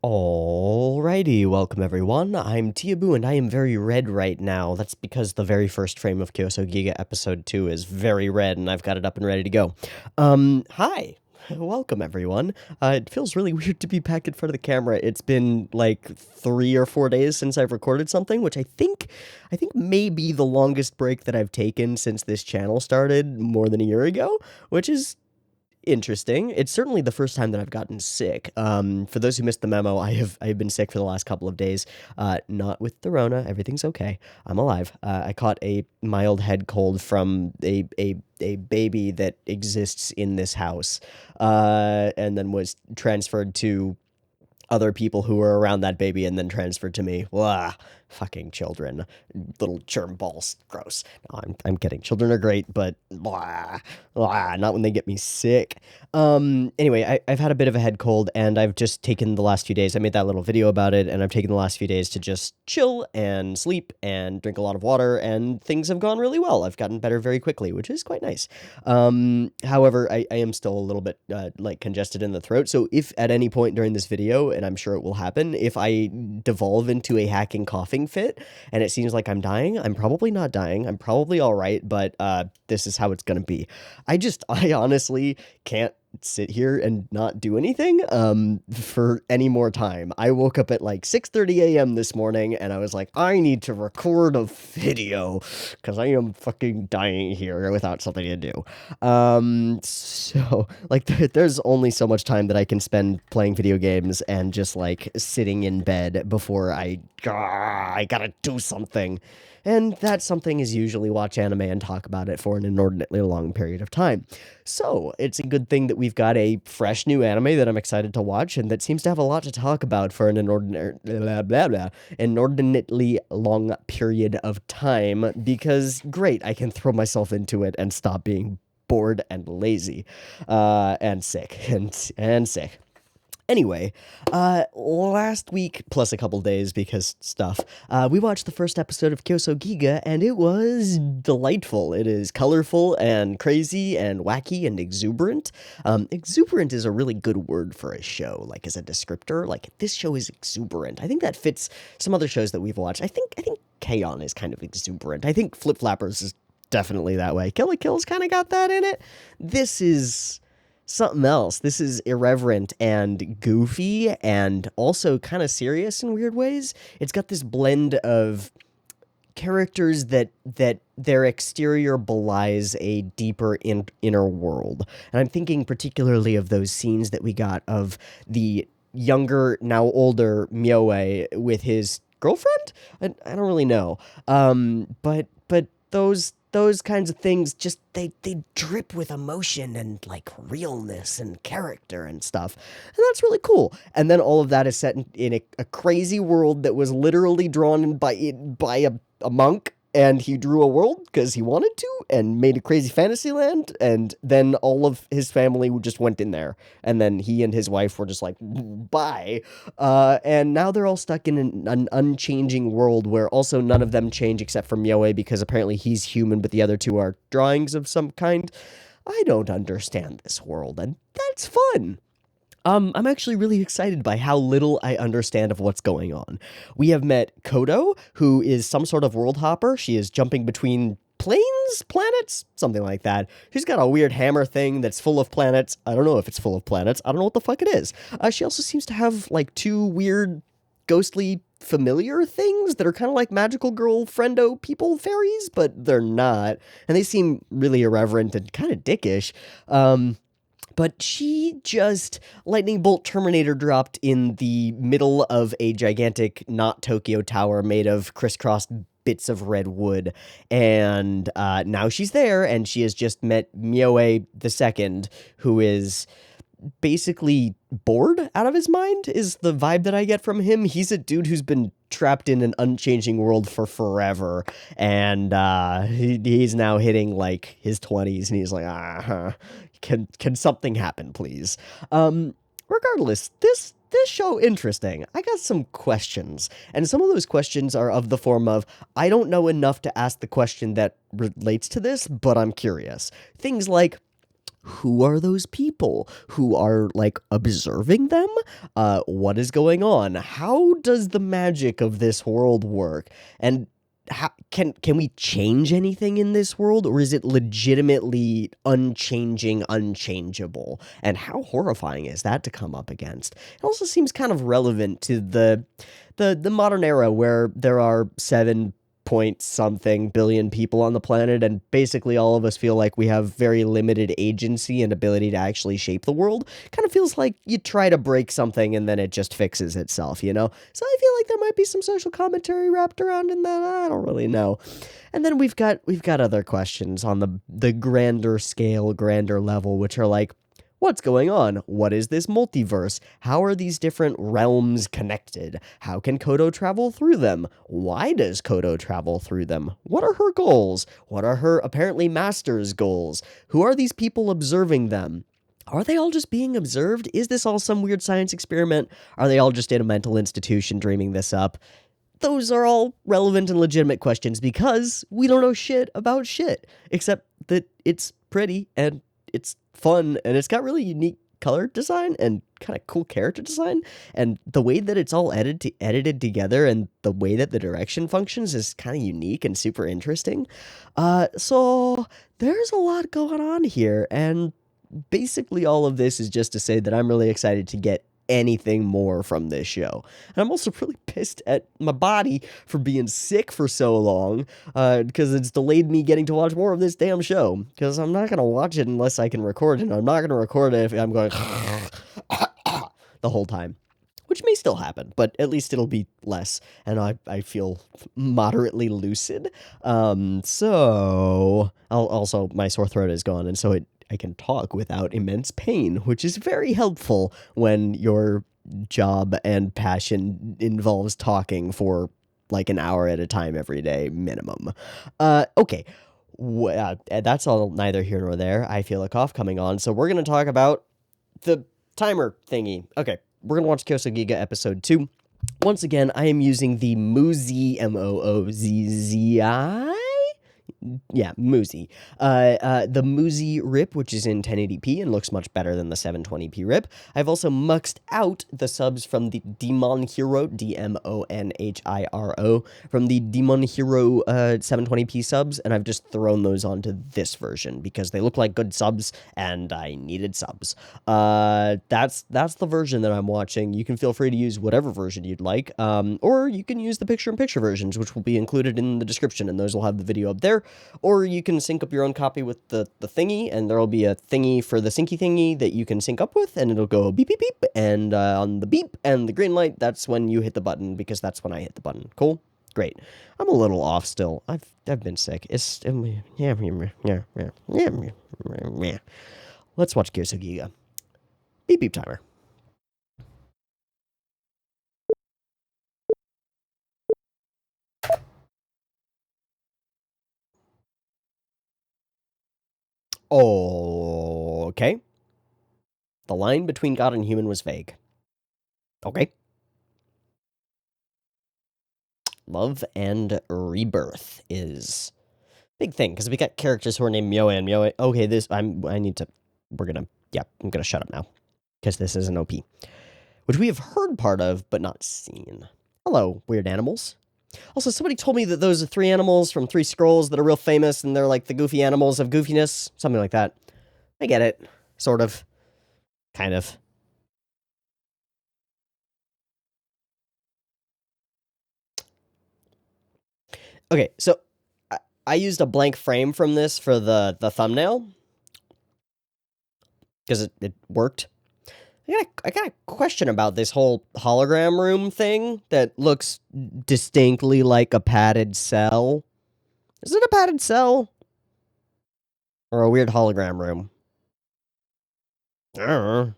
Alrighty, welcome everyone. I'm Teeaboo and I am very red right now. That's because the very first frame of Kyousougiga episode 2 is very red and I've got it up and ready to go. Hi. Welcome everyone. It feels really weird to be back in front of the camera. It's been like 3 or 4 days since I've recorded something, which I think may be the longest break that I've taken since this channel started more than a year ago, which is interesting. It's certainly the first time that I've gotten sick. For those who missed the memo, I've been sick for the last couple of days. Not with the Rona. Everything's okay. I'm alive. I caught a mild head cold from a baby that exists in this house, and then was transferred to other people who were around that baby and then transferred to me. Blah, fucking children, little germ balls, gross. No, I'm kidding. Children are great, but not when they get me sick. Anyway, I've had a bit of a head cold, and I've just taken the last few days. I made that little video about it, and I've taken the last few days to just chill and sleep and drink a lot of water, and things have gone really well. I've gotten better very quickly, which is quite nice. However, I am still a little bit like congested in the throat. So if at any point during this video, and I'm sure it will happen, if I devolve into a hacking coughing fit and it seems like I'm dying, I'm probably not dying. I'm probably all right, but this is how it's gonna be. I honestly can't sit here and not do anything for any more time. I woke up at like 6:30 a.m. this morning and I was like, I need to record a video because I am fucking dying here without something to do. So like there's only so much time that I can spend playing video games and just like sitting in bed before I gotta do something. And that something is usually watch anime and talk about it for an inordinately long period of time. So it's a good thing that we've got a fresh new anime that I'm excited to watch and that seems to have a lot to talk about for an inordinately long period of time because great, I can throw myself into it and stop being bored and lazy, and sick and sick. Anyway, last week, plus a couple days because stuff, we watched the first episode of Kyousougiga, and it was delightful. It is colorful and crazy and wacky and exuberant. Exuberant is a really good word for a show, like as a descriptor. Like, this show is exuberant. I think that fits some other shows that we've watched. I think K-On! Is kind of exuberant. I think Flip Flappers is definitely that way. Kill la Kill's kind of got that in it. This is something else. This is irreverent and goofy and also kind of serious in weird ways. It's got this blend of characters that their exterior belies a deeper inner world. And I'm thinking particularly of those scenes that we got of the younger, now older Myoe with his girlfriend? I don't really know. But those kinds of things just they drip with emotion and like realness and character and stuff, and that's really cool. And then all of that is set in a crazy world that was literally drawn by a monk, and he drew a world because he wanted to and made a crazy fantasy land, and then all of his family just went in there, and then he and his wife were just like, bye. And now they're all stuck in an unchanging world where also none of them change except for Myoe because apparently he's human, but the other two are drawings of some kind. I don't understand this world, and that's fun. I'm actually really excited by how little I understand of what's going on. We have met Kodo, who is some sort of world hopper. She is jumping between planes, planets, something like that. She's got a weird hammer thing that's full of planets. I don't know if it's full of planets. I don't know what the fuck it is. She also seems to have like two weird, ghostly, familiar things that are kind of like magical girl friendo people fairies, but they're not. And they seem really irreverent and kind of dickish. But she just lightning bolt Terminator dropped in the middle of a gigantic, not Tokyo tower made of crisscrossed bits of red wood. And now she's there, and she has just met Myoe the Second, who is basically bored out of his mind, is the vibe that I get from him. He's a dude who's been trapped in an unchanging world for forever, and he's now hitting like his 20s, and he's like, can something happen, please? Regardless, this show interesting. I got some questions, and some of those questions are of the form of, I don't know enough to ask the question that relates to this, but I'm curious. Things like, who are those people who are like observing them? What is going on? How does the magic of this world work? And how, can we change anything in this world, or is it legitimately unchanging, unchangeable? And how horrifying is that to come up against? It also seems kind of relevant to the modern era where there are 7 point something billion people on the planet, and basically all of us feel like we have very limited agency and ability to actually shape the world. Kind of feels like you try to break something and then it just fixes itself, you know? So I feel like there might be some social commentary wrapped around in that. I don't really know. And then we've got other questions on the grander scale, grander level, which are like, what's going on? What is this multiverse? How are these different realms connected? How can Kodo travel through them? Why does Kodo travel through them? What are her goals? What are her apparently master's goals? Who are these people observing them? Are they all just being observed? Is this all some weird science experiment? Are they all just in a mental institution dreaming this up? Those are all relevant and legitimate questions because we don't know shit about shit, except that it's pretty and it's fun and it's got really unique color design and kind of cool character design, and the way that it's all edited together and the way that the direction functions is kind of unique and super interesting. So there's a lot going on here, and basically all of this is just to say that I'm really excited to get anything more from this show. And I'm also really pissed at my body for being sick for so long, because it's delayed me getting to watch more of this damn show. Because I'm not going to watch it unless I can record it, and I'm not going to record it if I'm going the whole time. Which may still happen, but at least it'll be less, and I feel moderately lucid. So, also, my sore throat is gone, and so I can talk without immense pain, which is very helpful when your job and passion involves talking for like an hour at a time every day minimum. Okay. That's all neither here nor there. I feel a cough coming on, so we're going to talk about the timer thingy. Okay, we're going to watch Kyousougiga episode 2. Once again, I am using the Moozzi, Moozzi. Yeah, Moozzi. The Moozzi RIP, which is in 1080p and looks much better than the 720p RIP. I've also muxed out the subs from the Demon Hero, Dmonhiro, from the Demon Hero 720p subs, and I've just thrown those onto this version because they look like good subs and I needed subs. That's the version that I'm watching. You can feel free to use whatever version you'd like, or you can use the picture-in-picture versions, which will be included in the description, and those will have the video up there. Or you can sync up your own copy with the thingy, and there'll be a thingy for the syncy thingy that you can sync up with, and it'll go beep, beep, beep, and on the beep and the green light, that's when you hit the button, because that's when I hit the button. Cool? Great. I'm a little off still. I've been sick. Let's watch Kyousougiga. Beep, beep timer. Okay. The line between God and human was vague. Okay. Love and rebirth is big thing, because we got characters who are named Myoe and Myoe. Okay, I'm gonna shut up now, because this is an OP, which we have heard part of, but not seen. Hello, weird animals. Also, somebody told me that those are 3 animals from 3 scrolls that are real famous, and they're like the goofy animals of goofiness. Something like that. I get it. Sort of. Kind of. Okay, so I used a blank frame from this for the thumbnail, because it worked. I got a question about this whole hologram room thing that looks distinctly like a padded cell. Is it a padded cell? Or a weird hologram room? I don't know.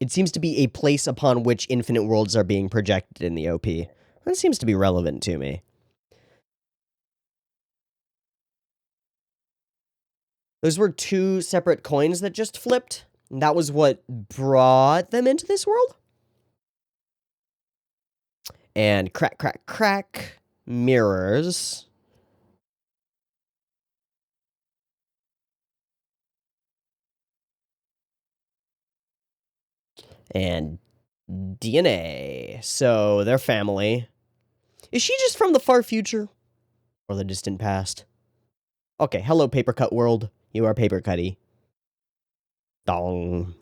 It seems to be a place upon which infinite worlds are being projected in the OP. That seems to be relevant to me. Those were 2 separate coins that just flipped. And that was what brought them into this world? And crack, crack, crack. Mirrors. And DNA. So, their family. Is she just from the far future? Or the distant past? Okay, hello, Paper Cut World. You are Paper Cutty. Dong.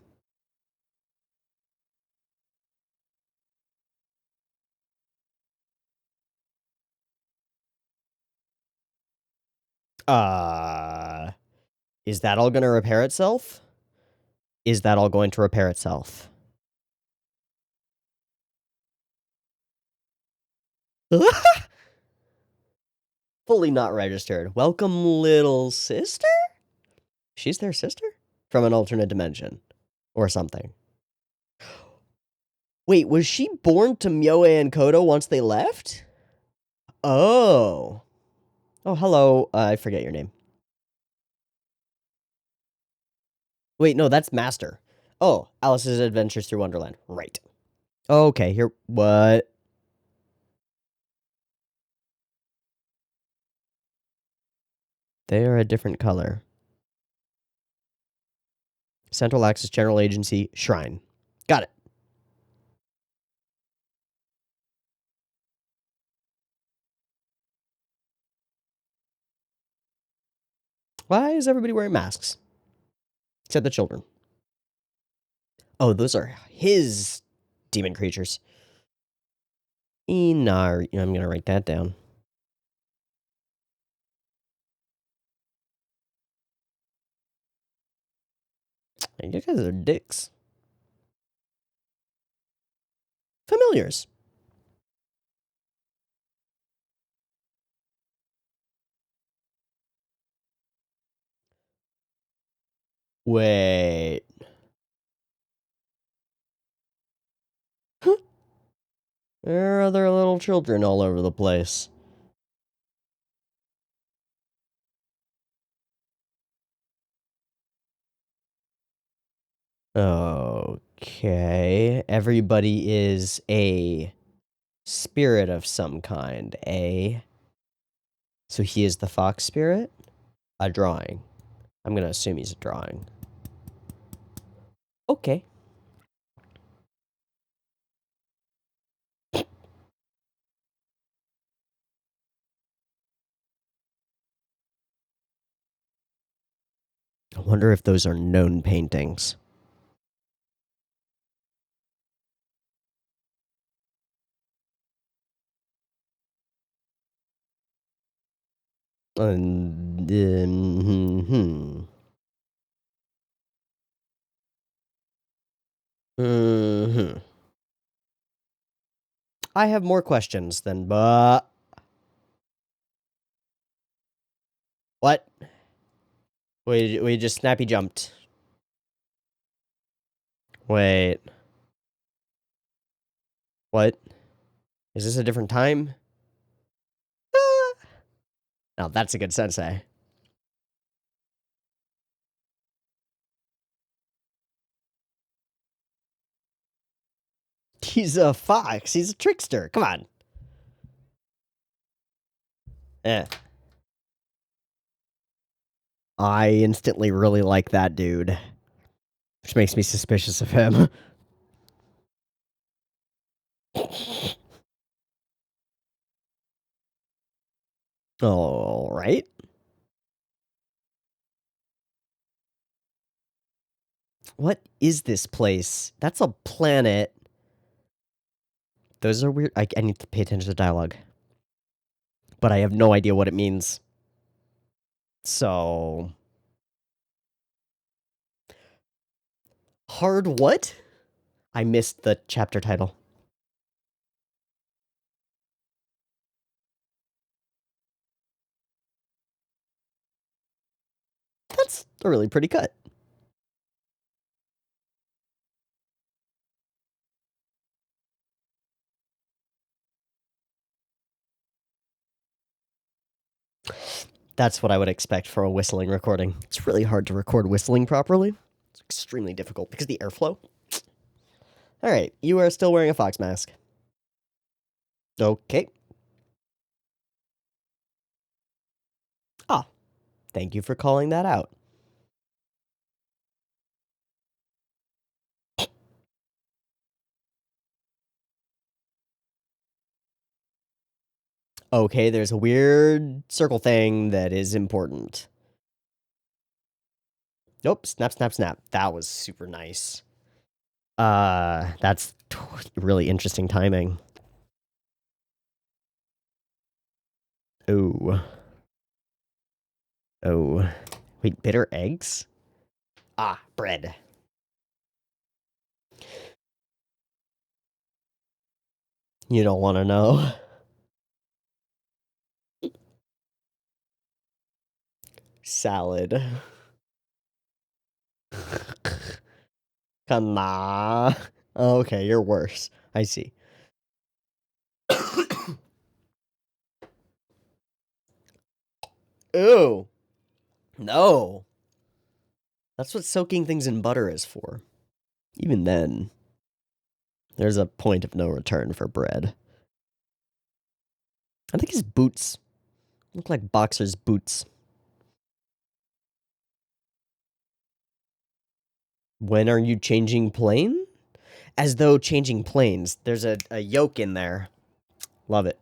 Is that all gonna repair itself? Is that all going to repair itself? Fully not registered. Welcome, little sister? She's their sister? From an alternate dimension. Or something. Wait, was she born to Myoe and Kodo once they left? Oh. Oh, hello. I forget your name. Wait, no, that's Master. Oh, Alice's Adventures Through Wonderland. Right. Okay, here. What? They are a different color. Central Access General Agency, Shrine. Got it. Why is everybody wearing masks? Except the children. Oh, those are his demon creatures. Inar. I'm going to write that down. You guys are dicks. Familiars. Wait. There are other little children all over the place. Okay. Everybody is a spirit of some kind, eh? So he is the fox spirit? A drawing. I'm going to assume he's a drawing. Okay. I wonder if those are known paintings. Hmm. I have more questions than but. What? We just snappy jumped. Wait. What? Is this a different time? Now that's a good sensei. He's a fox. He's a trickster. Come on. Eh. I instantly really like that dude. Which makes me suspicious of him. Alright. What is this place? That's a planet. Those are weird. I need to pay attention to the dialogue. But I have no idea what it means. So. Hard what? I missed the chapter title. That's a really pretty cut. That's what I would expect for a whistling recording. It's really hard to record whistling properly. It's extremely difficult because of the airflow. Alright, you are still wearing a fox mask. Okay. Ah, thank you for calling that out. Okay, there's a weird circle thing that is important. Nope, snap, snap, snap. That was super nice. That's really interesting timing. Oh. Oh. Wait, bitter eggs? Ah, bread. You don't want to know. Salad. Kana. Okay, you're worse. I see. Ew. No. That's what soaking things in butter is for. Even then, there's a point of no return for bread. I think his boots look like boxer's boots. When are you changing plane? As though changing planes. There's a yoke in there. Love it.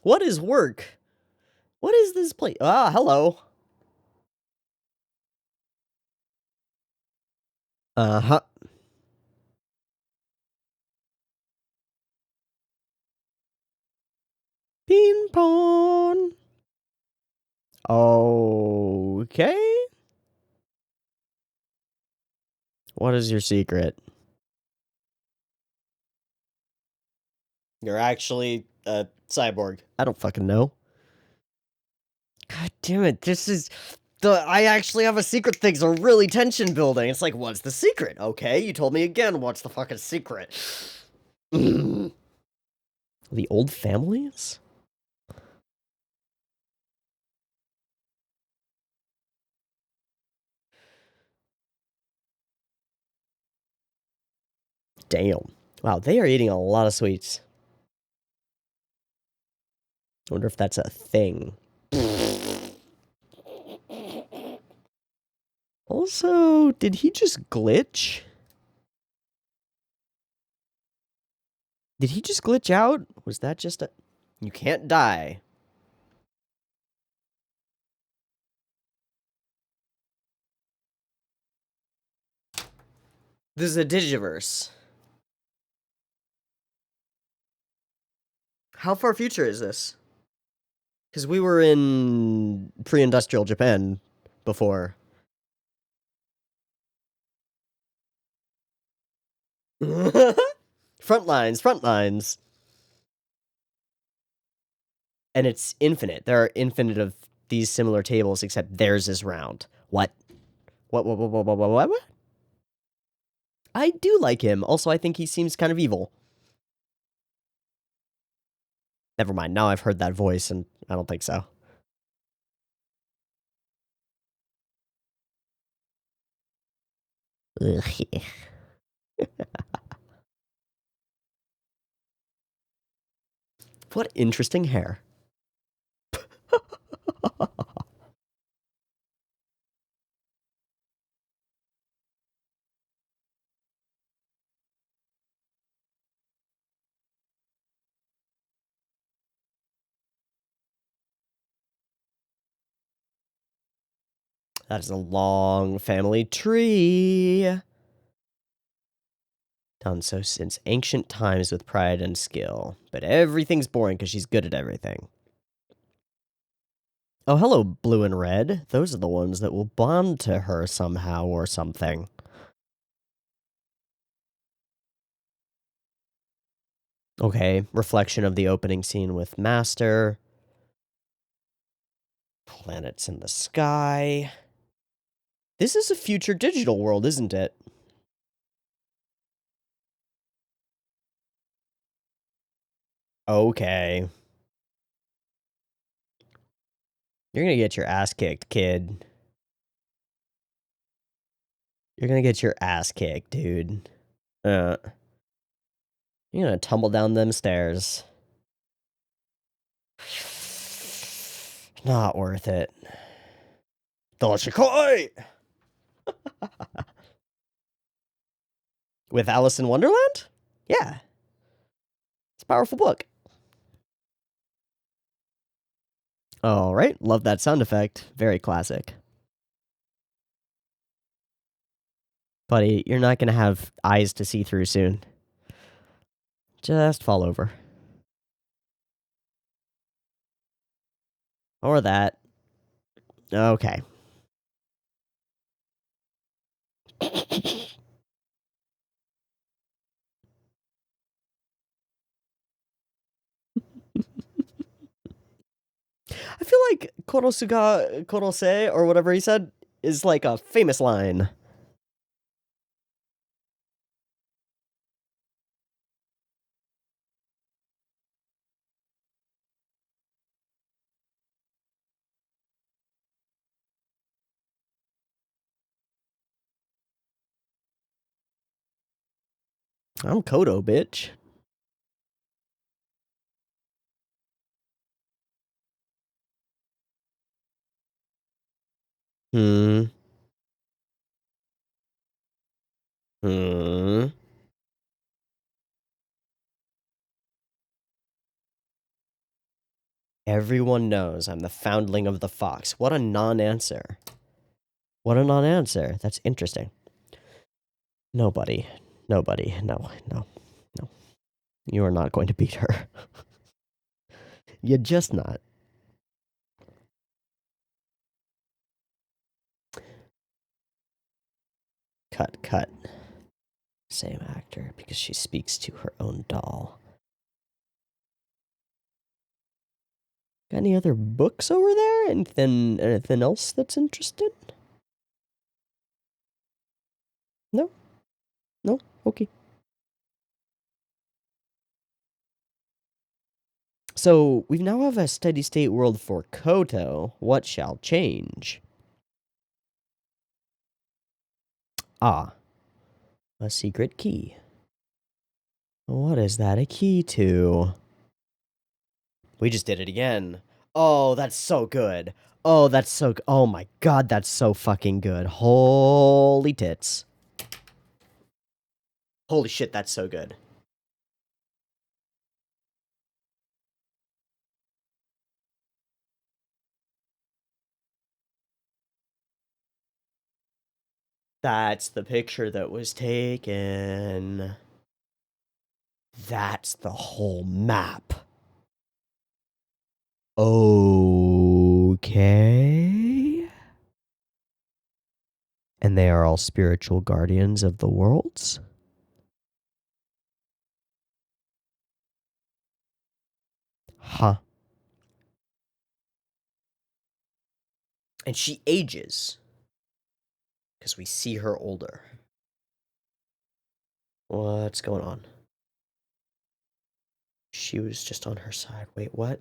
What is work? What is this place? Ah, hello. Uh-huh. Ping pong. Okay. What is your secret? You're actually a cyborg. I don't fucking know. God damn it, this is... I actually have a secret things are really tension building. It's like, what's the secret? Okay, you told me again, what's the fucking secret? The old families? Damn. Wow, they are eating a lot of sweets. I wonder if that's a thing. Also, did he just glitch? Did he just glitch out? Was that just a... You can't die. This is a Digiverse. How far future is this? Because we were in pre-industrial Japan before. Front lines, front lines. And it's infinite. There are infinite of these similar tables, except theirs is round. What? What? I do like him. Also, I think he seems kind of evil. Never mind. Now I've heard that voice, and I don't think so. What interesting hair. That is a long family tree. Done so since ancient times with pride and skill. But everything's boring because she's good at everything. Oh, hello, blue and red. Those are the ones that will bond to her somehow or something. Okay, reflection of the opening scene with Master. Planets in the sky. This is a future digital world, isn't it? Okay. You're gonna get your ass kicked, kid. You're gonna get your ass kicked, dude. You're gonna tumble down them stairs. Not worth it. The Kyoukai! With Alice in Wonderland? Yeah. It's a powerful book. All right. Love that sound effect. Very classic. Buddy, you're not going to have eyes to see through soon. Just fall over. Or that. Okay. I feel like Korosuga Korose, or whatever he said, is like a famous line. I'm Kodo, bitch. Hmm. Hmm. Everyone knows I'm the foundling of the fox. What a non-answer. What a non-answer. That's interesting. Nobody. Nobody. No. No. No. You are not going to beat her. You're just not. Cut, cut. Same actor, because she speaks to her own doll. Got any other books over there? Anything else that's interesting? No? No? Okay. So, we now have a steady state world for Koto. What shall change? Ah, a secret key. What is that a key to? We just did it again. Oh, that's so good. Oh, that's so... Oh my god, that's so fucking good. Holy tits. Holy shit, that's so good. That's the picture that was taken. That's the whole map. Okay. And they are all spiritual guardians of the worlds? Huh. And she ages. Because we see her older. What's going on? She was just on her side. Wait, what?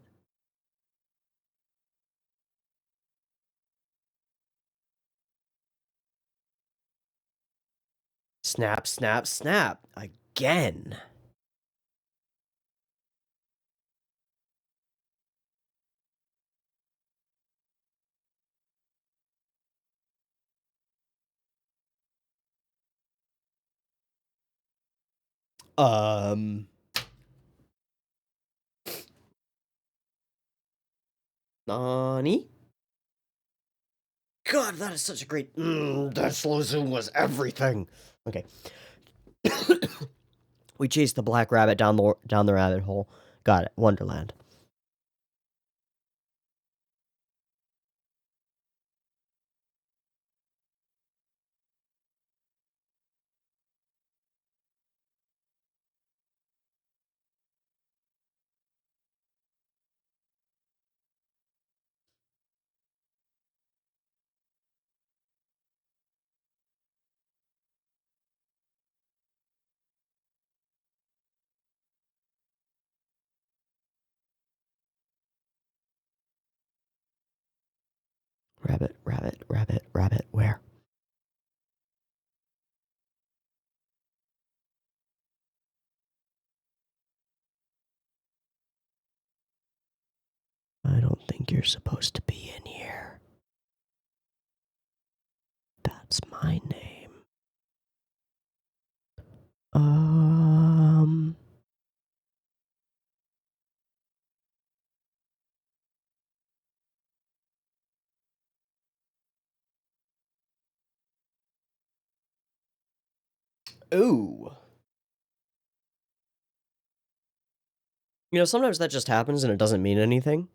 Snap, snap, snap. Again. Nani? God, that is such a great... that slow zoom was everything. Okay. We chased the black rabbit down the rabbit hole. Got it. Wonderland. Rabbit, rabbit, rabbit, rabbit. Where? You're supposed to be in here. That's my name. Ooh. You know, sometimes that just happens and it doesn't mean anything.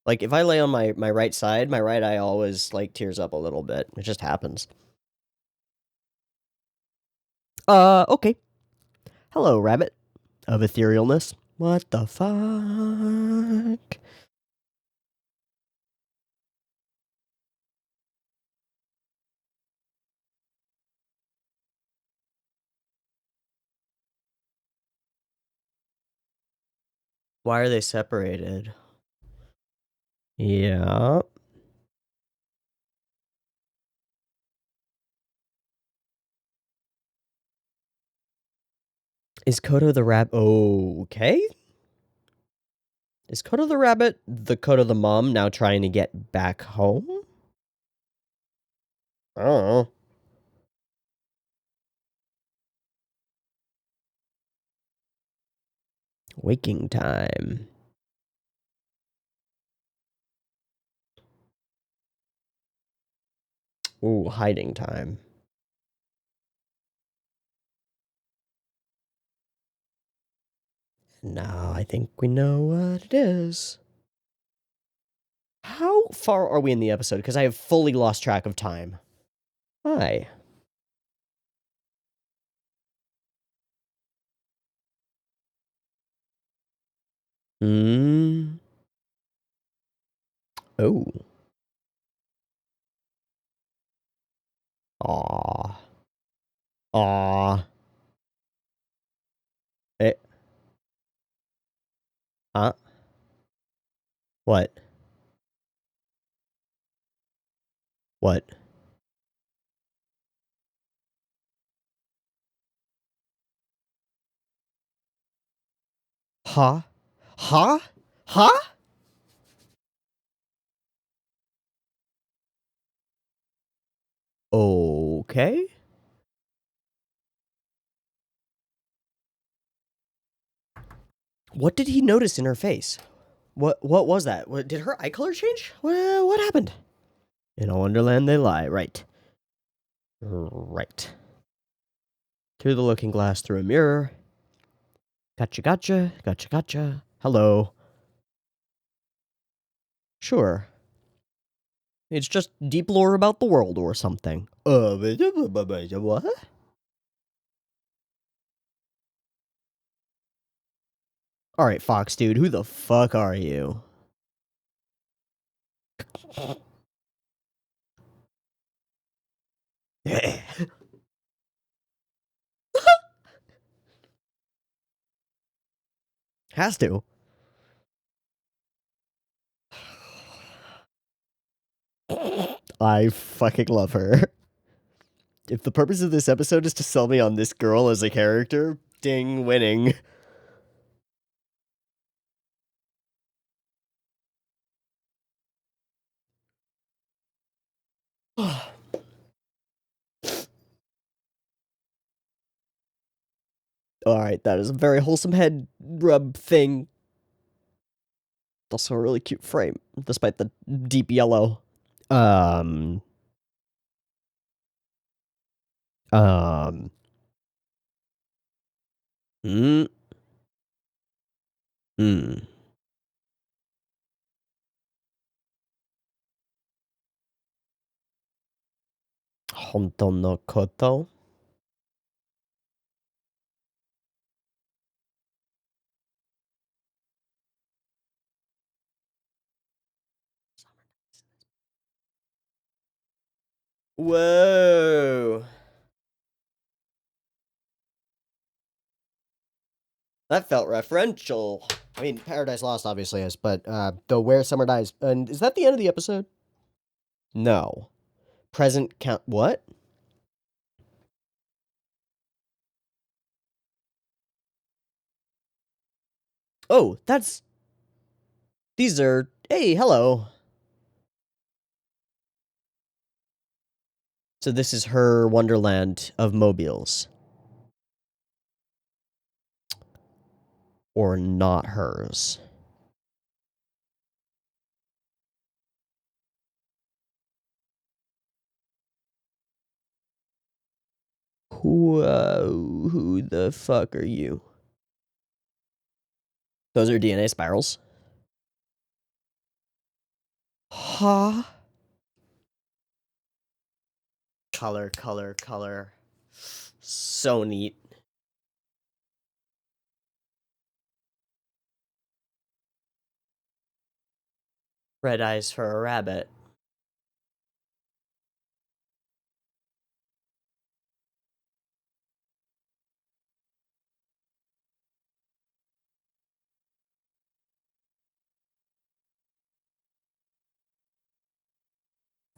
Like, if I lay on my right side, my right eye always, like, tears up a little bit. It just happens. Okay. Hello, rabbit of etherealness. What the fuck? Why are they separated? Yeah. Is Kodo the rabbit? Okay. Is Kodo the rabbit the Kodo the mom now trying to get back home? I don't know. Waking time. Ooh, hiding time. Now I think we know what it is. How far are we in the episode? Because I have fully lost track of time. Hi. Oh. Aw. Aw. Eh. Huh? What? What? Huh? Huh? Huh? Okay. What did he notice in her face? What was that? Did her eye color change? What happened? In a wonderland they lie, right. Right. Through the looking glass through a mirror. Gotcha, gotcha, gotcha, gotcha. Hello. Sure. It's just deep lore about the world or something. What? Alright, Fox dude, who the fuck are you? Has to. I fucking love her. If the purpose of this episode is to sell me on this girl as a character, ding, winning. Alright, that is a very wholesome head rub thing. Also a really cute frame, despite the deep yellow. Um. Hmm. Hmm. 本当のこと? Whoa. That felt referential. I mean, Paradise Lost obviously is, but the Where Summer Dies. And is that the end of the episode? No. Present count. What? Oh, that's. These are. Hey, hello. So this is her wonderland of mobiles. Or not hers. Who the fuck are you? Those are DNA spirals. Huh? Color, color, color. So neat. Red eyes for a rabbit.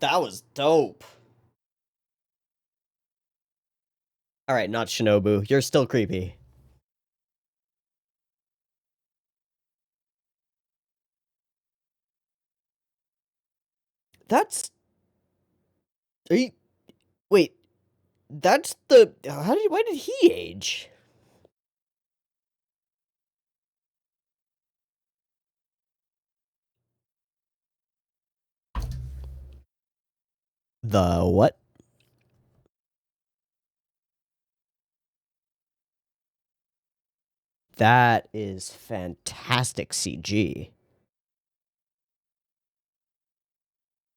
That was dope. Alright, not Shinobu. You're still creepy. That's... Are you... Wait. That's the... Why did he age? The what? That is fantastic CG.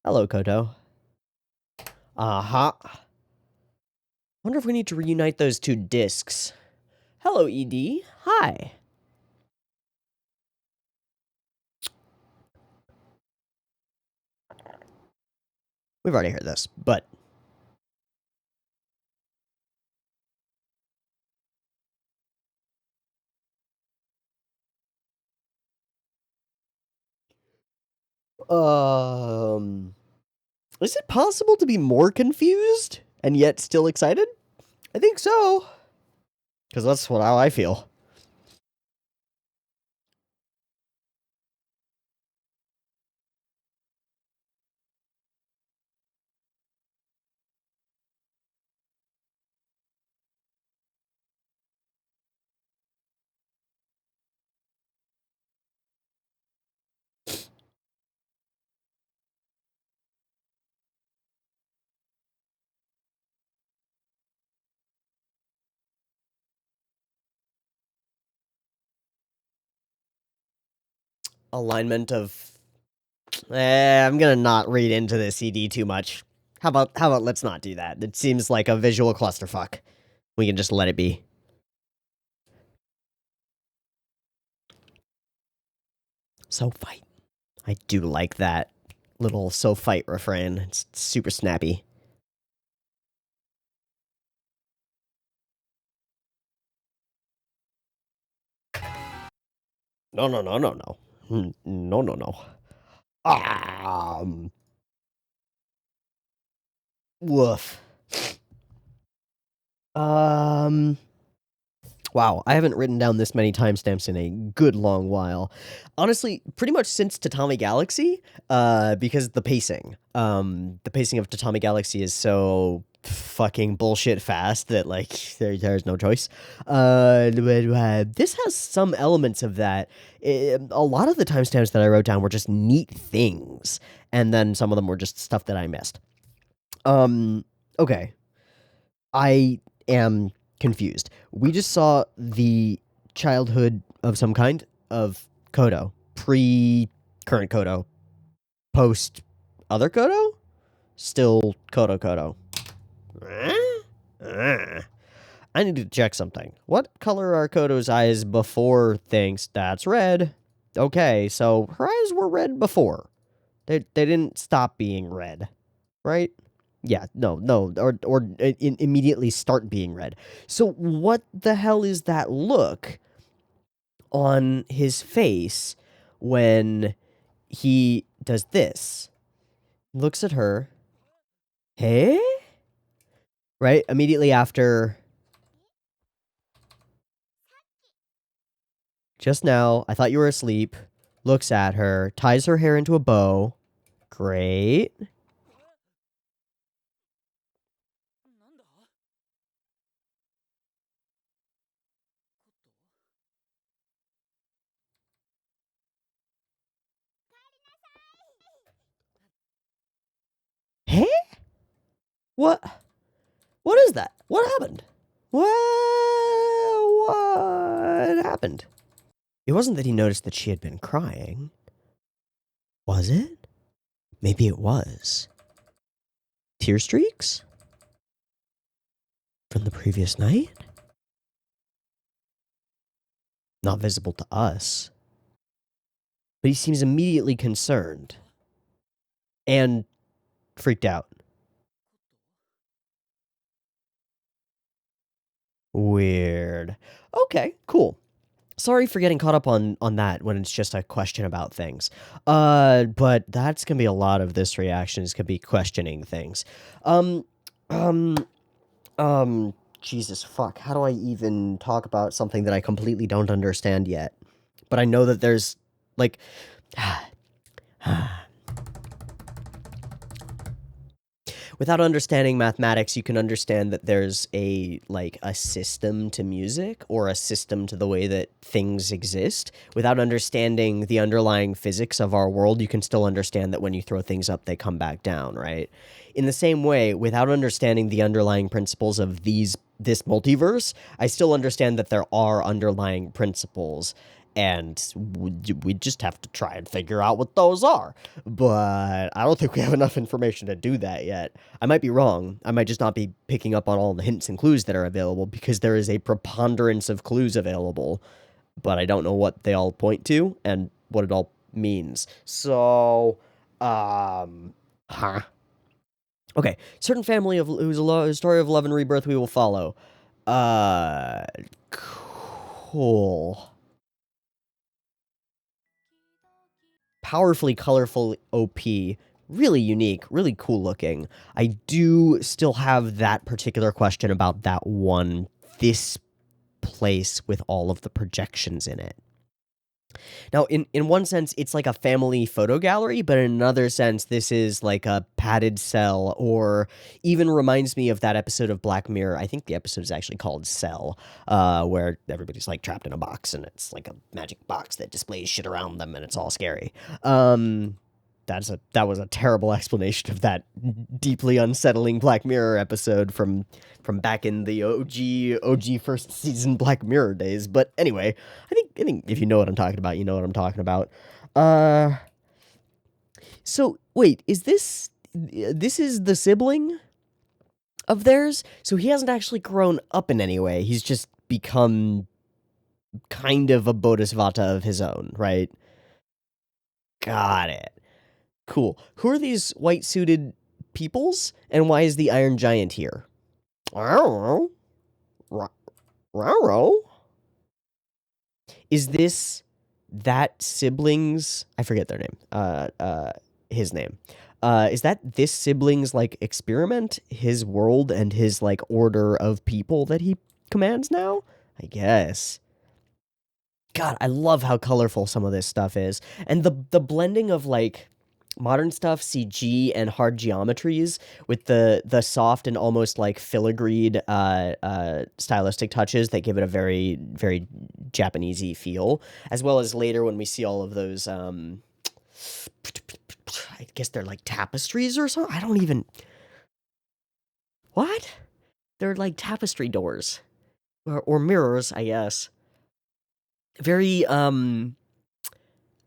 Hello, Koto. Uh-huh. Wonder if we need to reunite those two discs. Hello, ED. Hi. We've already heard this, but... Is it possible to be more confused and yet still excited? I think so. Because that's how I feel. Alignment of... I'm gonna not read into this CD too much. How about let's not do that? It seems like a visual clusterfuck. We can just let it be. So fight. I do like that little so fight refrain. It's super snappy. No, no, no, no, no. No, no, no. Woof. Wow, I haven't written down this many timestamps in a good long while. Honestly, pretty much since Tatami Galaxy, because the pacing. The pacing of Tatami Galaxy is so fucking bullshit fast that, like, there's no choice. This has some elements of that. A lot of the timestamps that I wrote down were just neat things, and then some of them were just stuff that I missed. Okay. I am confused. We just saw the childhood of some kind of Kodo. Pre-current Kodo. Post other Kodo? Still Kodo. I need to check something. What color are Kodo's eyes before things? That's red. Okay, so her eyes were red before. They didn't stop being red, right? Yeah, no, or immediately start being red. So what the hell is that look on his face when he does this? Looks at her. Hey? Right? Immediately after. Just now, I thought you were asleep. Looks at her, ties her hair into a bow. Great. What? What is that? What happened? What happened? It wasn't that he noticed that she had been crying. Was it? Maybe it was. Tear streaks? From the previous night? Not visible to us. But he seems immediately concerned. And freaked out. Weird. Okay, cool. Sorry for getting caught up on that when it's just a question about things. But that's gonna be a lot of this reaction is gonna be questioning things. Um, um, Jesus fuck. How do I even talk about something that I completely don't understand yet? But I know that there's like without understanding mathematics, you can understand that there's a system to music or a system to the way that things exist. Without understanding the underlying physics of our world, you can still understand that when you throw things up, they come back down, right? In the same way, without understanding the underlying principles of this multiverse, I still understand that there are underlying principles. And we just have to try and figure out what those are. But I don't think we have enough information to do that yet. I might be wrong. I might just not be picking up on all the hints and clues that are available because there is a preponderance of clues available. But I don't know what they all point to and what it all means. So, Okay, certain family of whose story of love and rebirth we will follow. Cool. Powerfully colorful OP, really unique, really cool looking. I do still have that particular question about this place with all of the projections in it. Now, in one sense, it's like a family photo gallery, but in another sense, this is like a padded cell, or even reminds me of that episode of Black Mirror. I think the episode is actually called Cell, where everybody's like trapped in a box, and it's like a magic box that displays shit around them, and it's all scary. That was a terrible explanation of that deeply unsettling Black Mirror episode from back in the OG first season Black Mirror days. But anyway, I think if you know what I'm talking about, you know what I'm talking about. So wait, is this is the sibling of theirs? So he hasn't actually grown up in any way. He's just become kind of a bodhisattva of his own, right? Got it. Cool. Who are these white-suited peoples, and why is the Iron Giant here? I don't know. Is this that sibling's... I forget their name. His name. Is that this sibling's, like, experiment? His world and his, like, order of people that he commands now? I guess. God, I love how colorful some of this stuff is. And the blending of, like... modern stuff, CG, and hard geometries with the soft and almost like filigreed stylistic touches that give it a very, very Japanesey feel, as well as later when we see all of those, I guess they're like tapestries or something? I don't even... What? They're like tapestry doors. Or mirrors, I guess. Very,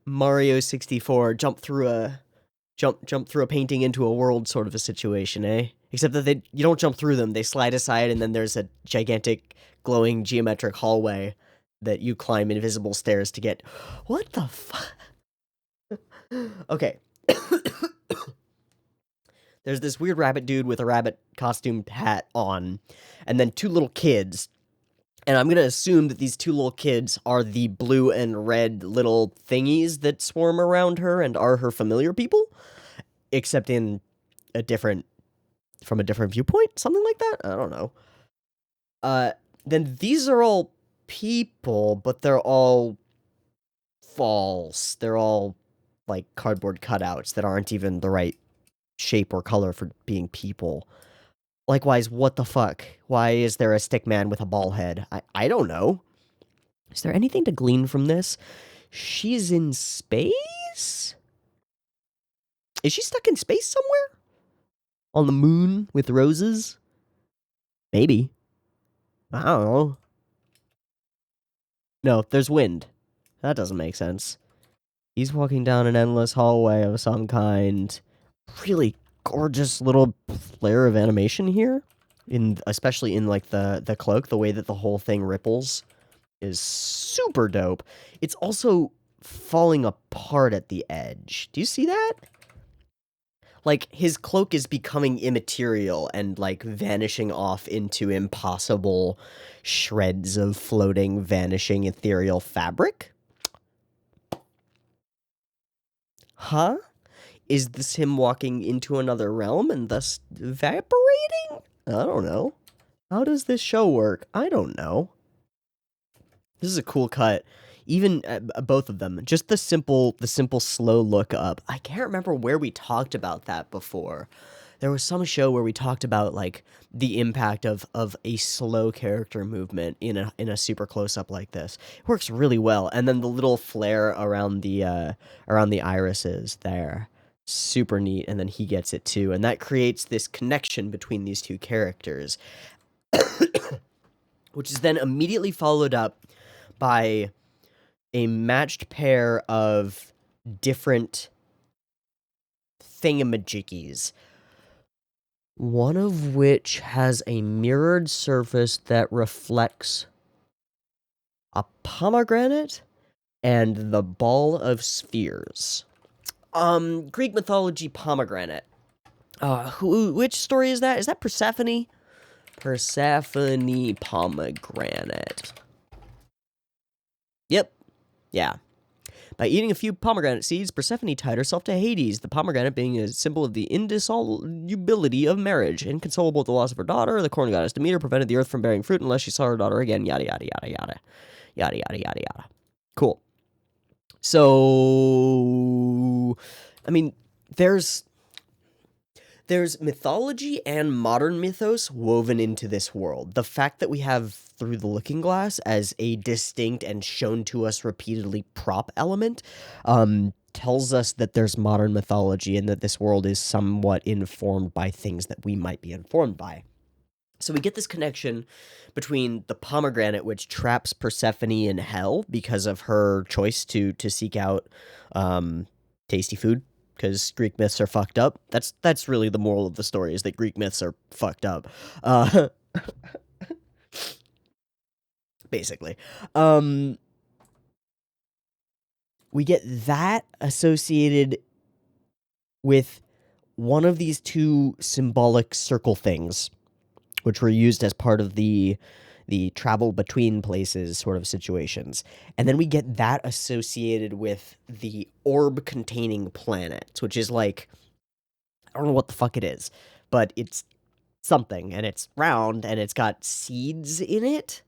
Mario 64, jump through a painting into a world sort of a situation, eh? Except that you don't jump through them, they slide aside, and then there's a gigantic glowing geometric hallway that you climb invisible stairs to get. What the fuck? Okay. There's this weird rabbit dude with a rabbit costumed hat on, and then two little kids. And I'm gonna assume that these two little kids are the blue and red little thingies that swarm around her and are her familiar people, except in from a different viewpoint, something like that? I don't know. Then these are all people, but they're all false. They're all, like, cardboard cutouts that aren't even the right shape or color for being people. Likewise, what the fuck? Why is there a stick man with a ball head? I don't know. Is there anything to glean from this? She's in space? Is she stuck in space somewhere? on the moon with roses? Maybe. I don't know. No, there's wind. That doesn't make sense. He's walking down an endless hallway of some kind. Really gorgeous little flare of animation here. Especially in like the cloak, the way that the whole thing ripples is super dope. It's also falling apart at the edge. Do you see that? Like, his cloak is becoming immaterial and, like, vanishing off into impossible shreds of floating, vanishing, ethereal fabric? Huh? Is this him walking into another realm and thus evaporating? I don't know. How does this show work? I don't know. This is a cool cut. Even both of them. Just the simple slow look up. I can't remember where we talked about that before. There was some show where we talked about like the impact of a slow character movement in a super close up like this. It works really well. And then the little flare around the irises there. Super neat, and then he gets it too. And that creates this connection between these two characters. Which is then immediately followed up by a matched pair of different thingamajiggies. One of which has a mirrored surface that reflects a pomegranate and the ball of spheres. Greek mythology pomegranate. Which story is that? Is that Persephone? Persephone pomegranate. Yep. Yeah. By eating a few pomegranate seeds, Persephone tied herself to Hades, the pomegranate being a symbol of the indissolubility of marriage. Inconsolable with the loss of her daughter, the corn goddess Demeter prevented the earth from bearing fruit unless she saw her daughter again, yada, yada, yada, yada. Yada, yada, yada, yada. Cool. So, I mean, there's mythology and modern mythos woven into this world. The fact that we have Through the Looking Glass as a distinct and shown to us repeatedly prop element tells us that there's modern mythology and that this world is somewhat informed by things that we might be informed by. So we get this connection between the pomegranate, which traps Persephone in hell because of her choice to seek out tasty food. Because Greek myths are fucked up. That's really the moral of the story, is that Greek myths are fucked up. Basically. We get that associated with one of these two symbolic circle things, which were used as part of the travel between places sort of situations. And then we get that associated with the orb-containing planets, which is like, I don't know what the fuck it is, but it's something, and it's round, and it's got seeds in it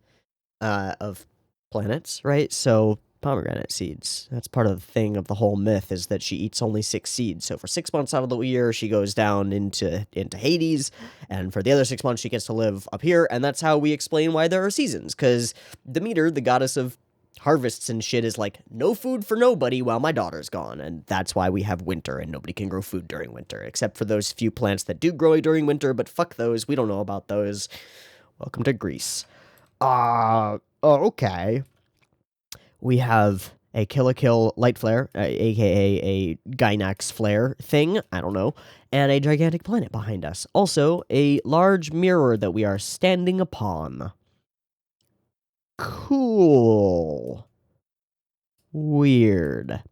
of planets, right? So pomegranate seeds. That's part of the thing of the whole myth, is that she eats only 6 seeds. So for 6 months out of the year, she goes down into Hades, and for the other 6 months, she gets to live up here, and that's how we explain why there are seasons, because Demeter, the goddess of harvests and shit, is like, no food for nobody while my daughter's gone, and that's why we have winter, and nobody can grow food during winter, except for those few plants that do grow during winter, but fuck those, we don't know about those. Welcome to Greece. Okay. We have a Kill light flare, aka a Gynax flare thing, I don't know, and a gigantic planet behind us. Also, a large mirror that we are standing upon. Cool. Weird.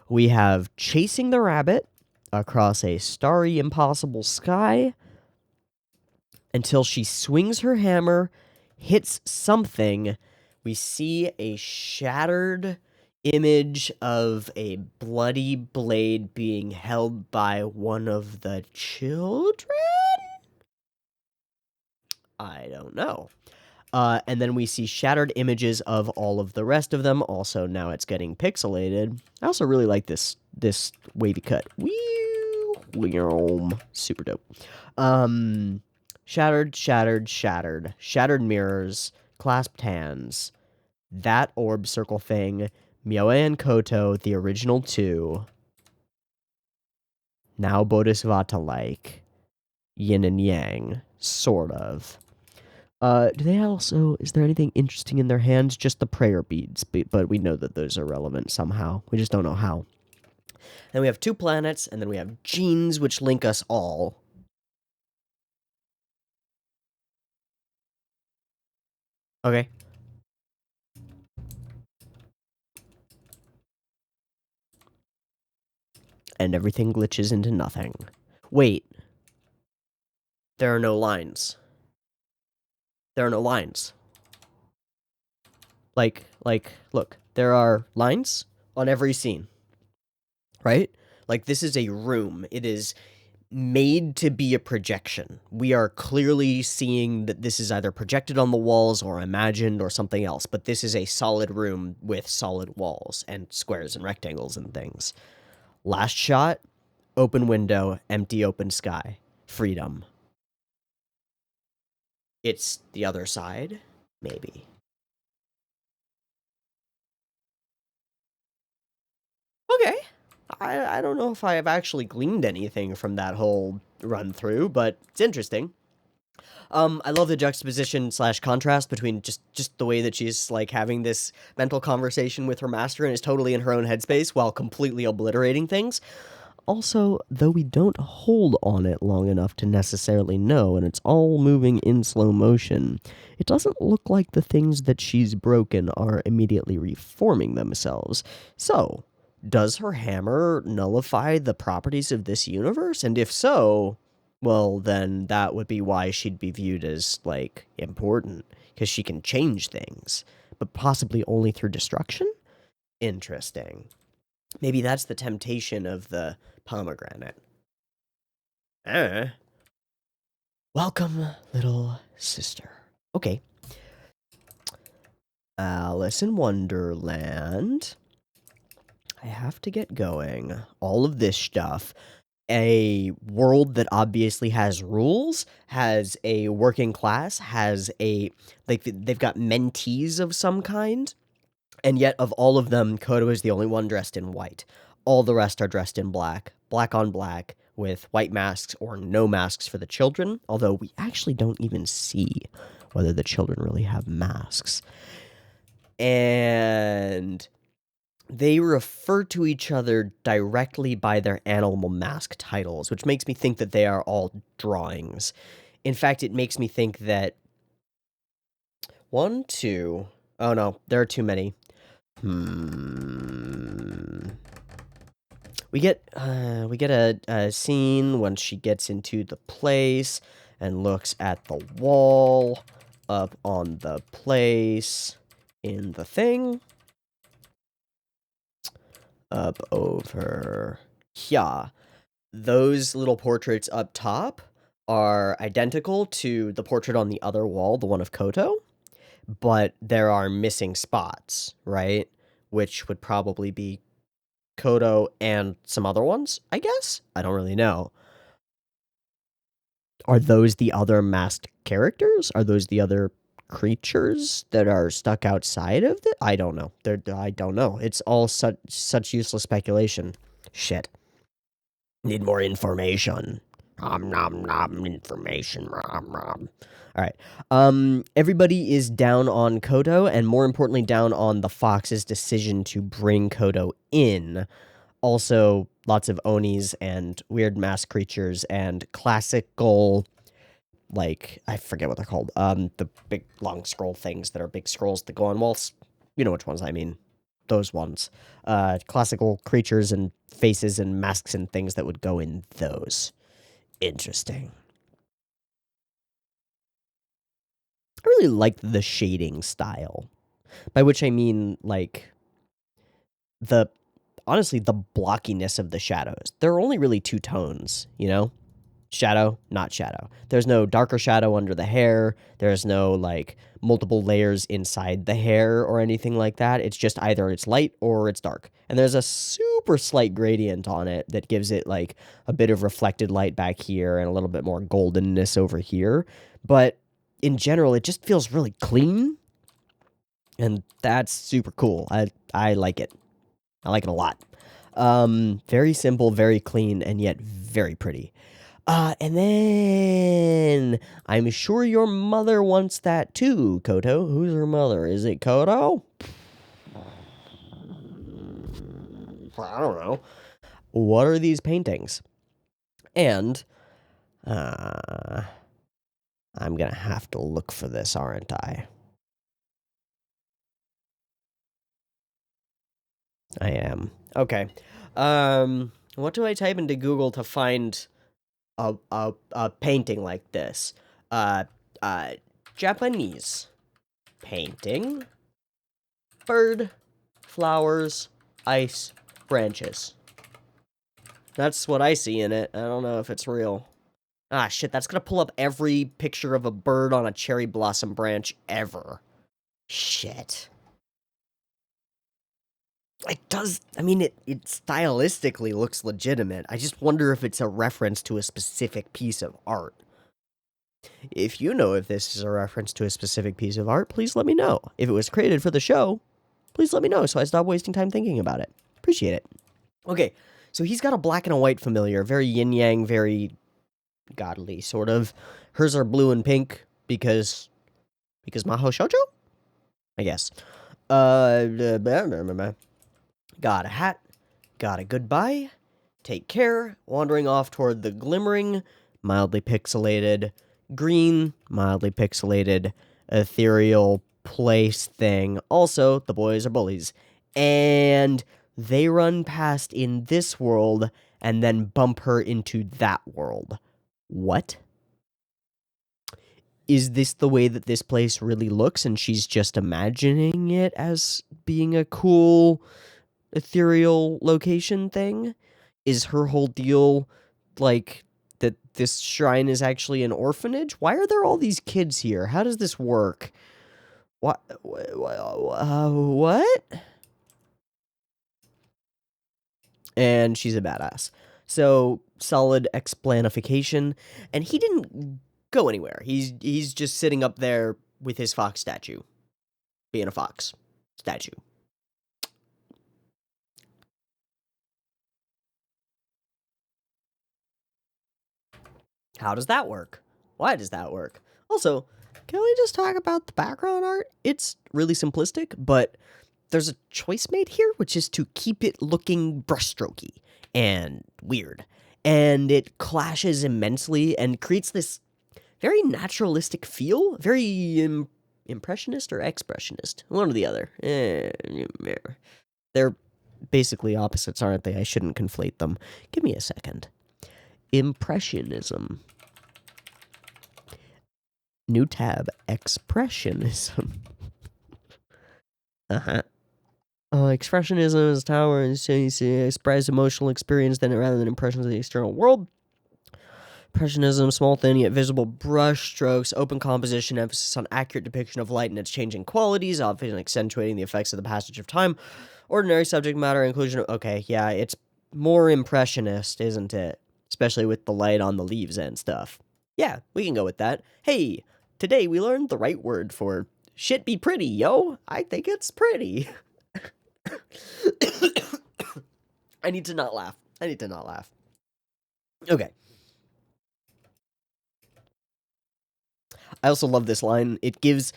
We have chasing the rabbit across a starry, impossible sky until she swings her hammer, hits something. We see a shattered image of a bloody blade being held by one of the children? I don't know. And then we see shattered images of all of the rest of them. Also, now it's getting pixelated. I also really like this wavy cut. Super dope. Shattered mirrors, clasped hands, that orb circle thing, Myoe and Koto, the original 2, now Bodhisattva-like. yin and yang, sort of. Do they also, is there anything interesting in their hands? Just the prayer beads, but we know that those are relevant somehow. We just don't know how. Then we have 2 planets, and then we have genes, which link us all. Okay. And everything glitches into nothing. Wait. There are no lines. There are no lines. Like, look. There are lines on every scene. Right? Like, this is a room. It is made to be a projection. We are clearly seeing that this is either projected on the walls or imagined or something else, but this is a solid room with solid walls and squares and rectangles and things. Last shot, open window, empty open sky. Freedom. It's the other side? Maybe. Okay. I don't know if I have actually gleaned anything from that whole run through, but it's interesting. I love the juxtaposition / contrast between just the way that she's like having this mental conversation with her master and is totally in her own headspace while completely obliterating things. Also, though we don't hold on it long enough to necessarily know, and it's all moving in slow motion, it doesn't look like the things that she's broken are immediately reforming themselves. So, does her hammer nullify the properties of this universe? And if so, well, then that would be why she'd be viewed as, like, important, because she can change things, but possibly only through destruction? Interesting. Maybe that's the temptation of the pomegranate. Welcome, little sister. Okay. Alice in Wonderland. I have to get going. All of this stuff. A world that obviously has rules, has a working class, has a, like, they've got mentees of some kind, and yet of all of them, Kodo is the only one dressed in white. All the rest are dressed in black, black on black, with white masks or no masks for the children, although we actually don't even see whether the children really have masks. And they refer to each other directly by their animal mask titles, which makes me think that they are all drawings. In fact, it makes me think that 1, 2... Oh no, there are too many. We get a scene when she gets into the place and looks at the wall up on the place in the thing. Up over here. Those little portraits up top are identical to the portrait on the other wall, the one of Koto, but there are missing spots, right? Which would probably be Koto and some other ones, I guess? I don't really know. Are those the other masked characters? Are those the other creatures that are stuck outside of it? I don't know. I don't know. It's all such useless speculation. Shit. Need more information. Nom information. All right. Everybody is down on Kodo, and more importantly, down on the Fox's decision to bring Kodo in. Also, lots of Onis and weird masked creatures and classical, like, I forget what they're called. The big long scroll things that are big scrolls that go on walls. You know which ones I mean. Those ones. Classical creatures and faces and masks and things that would go in those. Interesting. I really like the shading style. By which I mean, like, honestly, the blockiness of the shadows. There are only really 2 tones, you know? Shadow, not shadow. There's no darker shadow under the hair. There's no, like, multiple layers inside the hair or anything like that. It's just either it's light or it's dark. And there's a super slight gradient on it that gives it, like, a bit of reflected light back here and a little bit more goldenness over here. But in general, it just feels really clean. And that's super cool. I like it. I like it a lot. Very simple, very clean, and yet very pretty. And then I'm sure your mother wants that too, Koto. Who's her mother? Is it Koto? I don't know. What are these paintings? And I'm gonna have to look for this, aren't I? I am. Okay. What do I type into Google to find a painting like this? Uh, uh, Japanese painting, bird, flowers, ice, branches. That's what I see in it. I don't know if it's real. Ah, shit, that's gonna pull up every picture of a bird on a cherry blossom branch ever. Shit. It does, I mean, it stylistically looks legitimate. I just wonder if it's a reference to a specific piece of art. If you know if this is a reference to a specific piece of art, please let me know. If it was created for the show, please let me know so I stop wasting time thinking about it. Appreciate it. Okay, so he's got a black and a white familiar, very yin-yang, very godly, sort of. Hers are blue and pink because Maho Shoujo? I guess. Got a hat, got a goodbye, take care, wandering off toward the glimmering, mildly pixelated, green, mildly pixelated, ethereal place thing. Also, the boys are bullies. And they run past in this world and then bump her into that world. What? Is this the way that this place really looks and she's just imagining it as being a cool ethereal location thing? Is her whole deal like that this shrine is actually an orphanage? Why are there all these kids here? How does this work? What? What? And she's a badass. So, solid explanification. And he didn't go anywhere. He's just sitting up there with his fox statue. Being a fox statue. How does that work? Why does that work? Also, can we just talk about the background art? It's really simplistic, but there's a choice made here, which is to keep it looking brushstrokey and weird. And it clashes immensely and creates this very naturalistic feel, very impressionist or expressionist, one or the other. They're basically opposites, aren't they? I shouldn't conflate them. Give me a second. Impressionism. New tab, expressionism. Expressionism is tower and so you see express emotional experience rather than impressions of the external world. Impressionism, small, thin, yet visible brush strokes, open composition, emphasis on accurate depiction of light and its changing qualities, often accentuating the effects of the passage of time. Ordinary subject matter, inclusion of... Okay, yeah, it's more impressionist, isn't it? Especially with the light on the leaves and stuff. Yeah, we can go with that. Hey, today we learned the right word for shit be pretty, yo. I think it's pretty. I need to not laugh. Okay. I also love this line. It gives...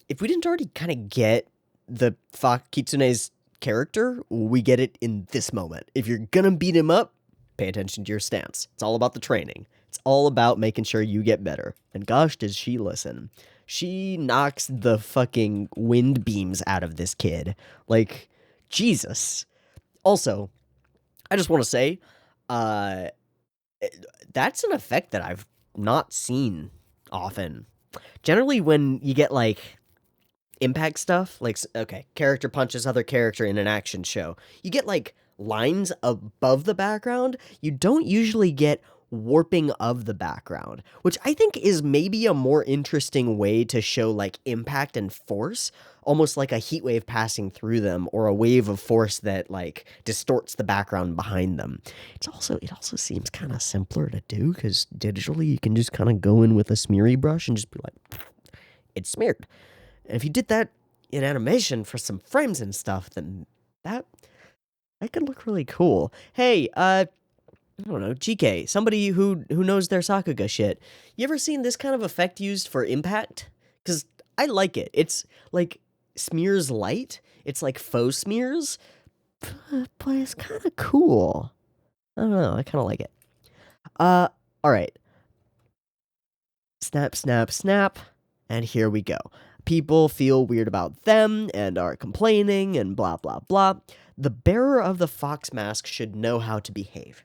If we didn't already kind of get the Kitsune's character, we get it in this moment. If you're gonna beat him up, pay attention to your stance. It's all about the training. It's all about making sure you get better. And gosh, does she listen. She knocks the fucking wind beams out of this kid. Like, Jesus. Also, I just want to say, that's an effect that I've not seen often. Generally, when you get, like, impact stuff, like, okay, character punches other character in an action show, you get, like, lines above the background. You don't usually get warping of the background, which I think is maybe a more interesting way to show, like, impact and force, almost like a heat wave passing through them, or a wave of force that, like, distorts the background behind them. It also seems kind of simpler to do, because digitally you can just kind of go in with a smeary brush and just be like, it's smeared. And if you did that in animation for some frames and stuff, then that could look really cool. Hey, I don't know, GK, somebody who knows their Sakuga shit. You ever seen this kind of effect used for impact? Because I like it. It's like smears light. It's like faux smears, but it's kind of cool. I don't know. I kind of like it. All right. Snap, snap, snap. And here we go. People feel weird about them and are complaining and blah, blah, blah. The bearer of the fox mask should know how to behave.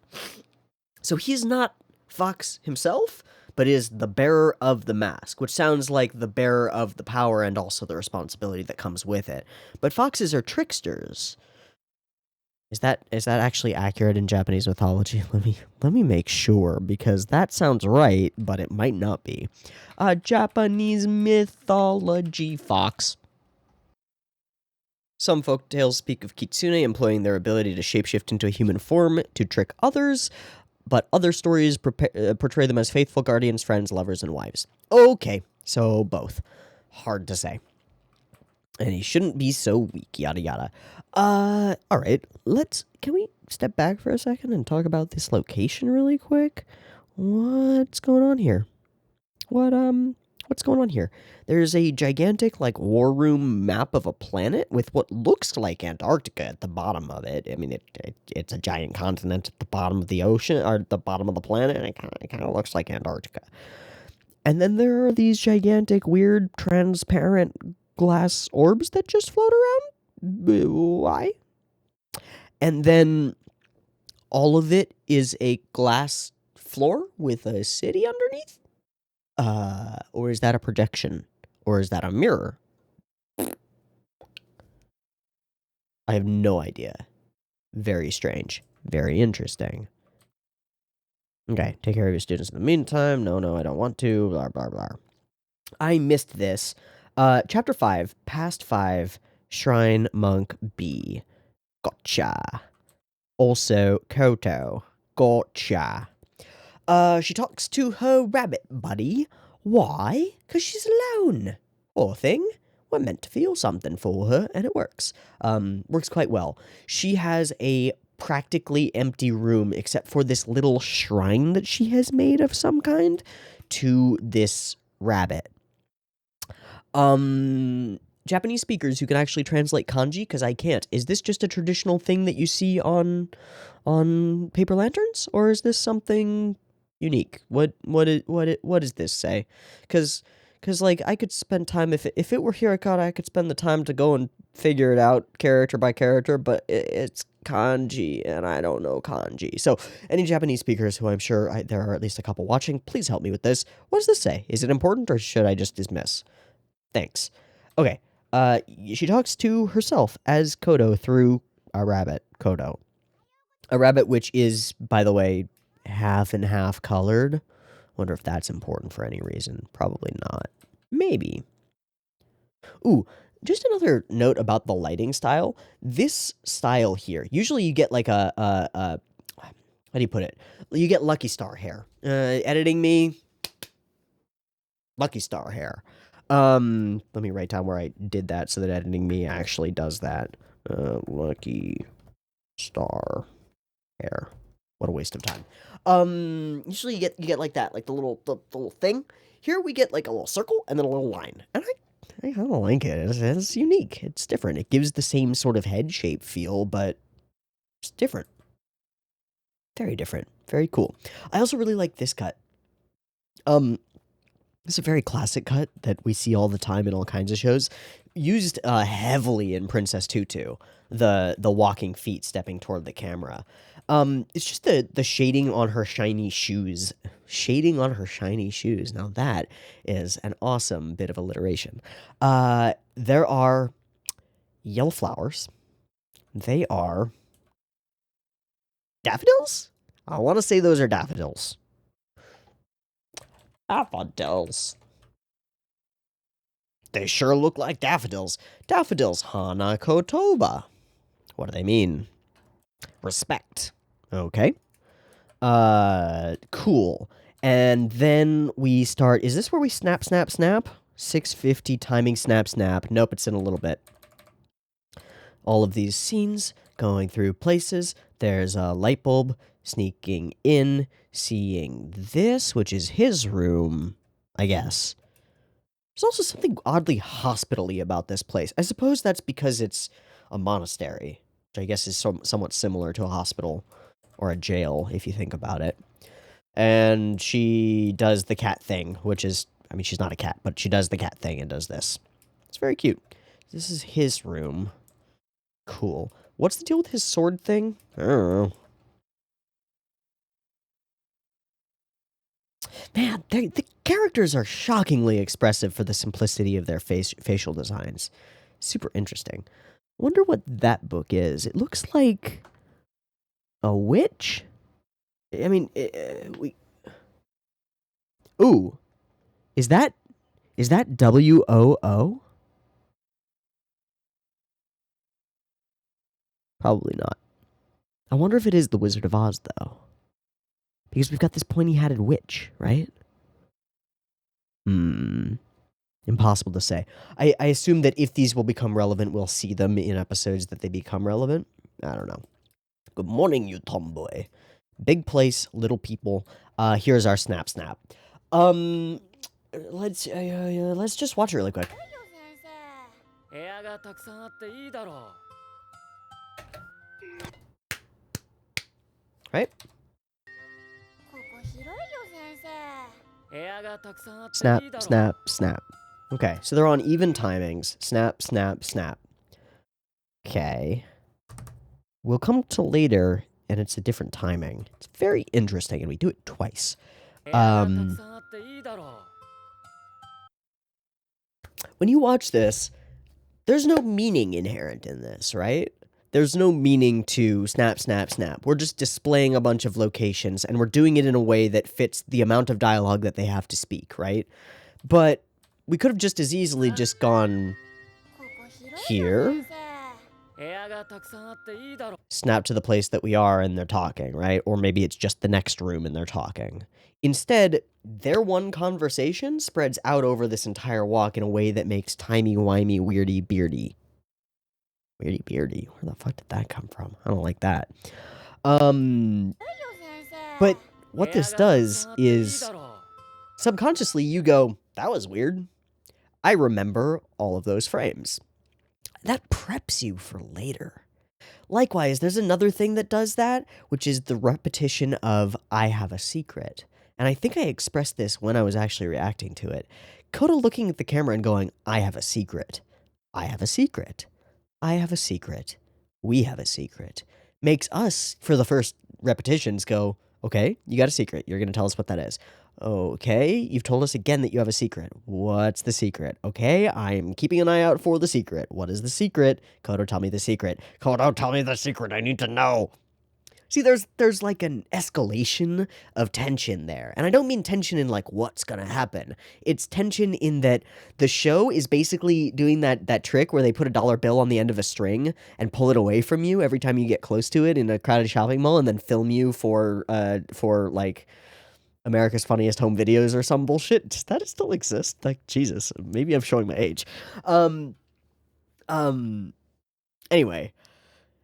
So he's not Fox himself, but is the bearer of the mask, which sounds like the bearer of the power and also the responsibility that comes with it. But foxes are tricksters. Is that actually accurate in Japanese mythology? Let me make sure, because that sounds right, but it might not be. Japanese mythology fox. Some folktales speak of kitsune employing their ability to shapeshift into a human form to trick others, but other stories portray them as faithful guardians, friends, lovers, and wives. Okay, so both. Hard to say. And he shouldn't be so weak, yada yada. Alright, can we step back for a second and talk about this location really quick? What's going on here? What's going on here? There's a gigantic, like, war room map of a planet with what looks like Antarctica at the bottom of it. I mean, it's a giant continent at the bottom of the ocean, or at the bottom of the planet, and it kind of looks like Antarctica. And then there are these gigantic, weird, transparent glass orbs that just float around. Why? And then all of it is a glass floor with a city underneath? Or is that a projection? Or is that a mirror? I have no idea. Very strange. Very interesting. Okay, take care of your students in the meantime. No, I don't want to. Blah, blah, blah. I missed this. Chapter 5, Past 5, Shrine Monk B. Gotcha. Also, Koto. Gotcha. She talks to her rabbit buddy. Why? 'Cause she's alone. Poor thing. We're meant to feel something for her, and it works. Works quite well. She has a practically empty room except for this little shrine that she has made of some kind to this rabbit. Japanese speakers who can actually translate kanji, because I can't. Is this just a traditional thing that you see on paper lanterns, or is this something unique? What does this say? Because like, I could spend time, if it were hiragana, I could spend the time to go and figure it out character by character, but it's kanji, and I don't know kanji. So, any Japanese speakers who I'm sure there are at least a couple watching, please help me with this. What does this say? Is it important, or should I just dismiss? Thanks. Okay. She talks to herself as Kodo through a rabbit, Kodo. A rabbit which is, by the way, half and half colored. Wonder if that's important for any reason. Probably not. Maybe. Ooh, just another note about the lighting style. This style here, usually you get like a how do you put it? You get Lucky Star hair. Editing me, Lucky Star hair. Let me write down where I did that so that editing me actually does that. Lucky Star hair. What a waste of time. Usually you get like that, like the little thing. Here we get like a little circle and then a little line. And I kind of like it. It's unique. It's different. It gives the same sort of head shape feel, but it's different. Very different. Very cool. I also really like this cut. It's a very classic cut that we see all the time in all kinds of shows. Used heavily in Princess TuTu, the walking feet stepping toward the camera. It's just the shading on her shiny shoes. Shading on her shiny shoes. Now that is an awesome bit of alliteration. There are yellow flowers. They are daffodils? I want to say those are daffodils. Daffodils. They sure look like daffodils. Daffodils, Hana Kotoba. What do they mean? Respect. Okay. Cool. And then we start. Is this where we snap, snap, snap? 650 timing, snap, snap. Nope, it's in a little bit. All of these scenes going through places. There's a light bulb, sneaking in, seeing this, which is his room, I guess. There's also something oddly hospital-y about this place. I suppose that's because it's a monastery, which I guess is somewhat similar to a hospital or a jail, if you think about it. And she does the cat thing, which is, I mean, she's not a cat, but she does the cat thing and does this. It's very cute. This is his room. Cool. What's the deal with his sword thing? I don't know. Man, the characters are shockingly expressive for the simplicity of their facial designs. Super interesting. Wonder what that book is. It looks like a witch? I mean, Ooh. Is that WOO? Probably not. I wonder if it is the Wizard of Oz, though. Because we've got this pointy-hatted witch, right? Impossible to say. I assume that if these will become relevant, we'll see them in episodes that they become relevant. I don't know. Good morning, you tomboy. Big place, little people. Here's our snap. Let's just watch it really quick. Right? Snap. Okay, so they're on even timings. Snap. Okay. We'll come to later, and it's a different timing. It's very interesting, and we do it twice. When you watch this, there's no meaning inherent in this, right? There's no meaning to snap. We're just displaying a bunch of locations, and we're doing it in a way that fits the amount of dialogue that they have to speak, right? But we could have just as easily just gone here. Snap to the place that we are and they're talking, right? Or maybe it's just the next room and they're talking. Instead, their one conversation spreads out over this entire walk in a way that makes timey-wimey, weirdy-beardy. Weirdy-beardy. Where the fuck did that come from? I don't like that. But what this does is subconsciously you go, that was weird. I remember all of those frames. That preps you for later. Likewise, there's another thing that does that, which is the repetition of I have a secret. And I think I expressed this when I was actually reacting to it. Koda looking at the camera and going, I have a secret. I have a secret. I have a secret. We have a secret. Makes us, for the first repetitions, go, okay, you got a secret. You're going to tell us what that is. Okay, you've told us again that you have a secret. What's the secret? Okay, I'm keeping an eye out for the secret. What is the secret? Kodo, tell me the secret. Kodo, tell me the secret. I need to know. See, there's like an escalation of tension there. And I don't mean tension in like what's gonna happen. It's tension in that the show is basically doing that trick where they put a dollar bill on the end of a string and pull it away from you every time you get close to it in a crowded shopping mall and then film you for like America's Funniest Home Videos or some bullshit. Does that still exist? Like, Jesus, maybe I'm showing my age. Anyway,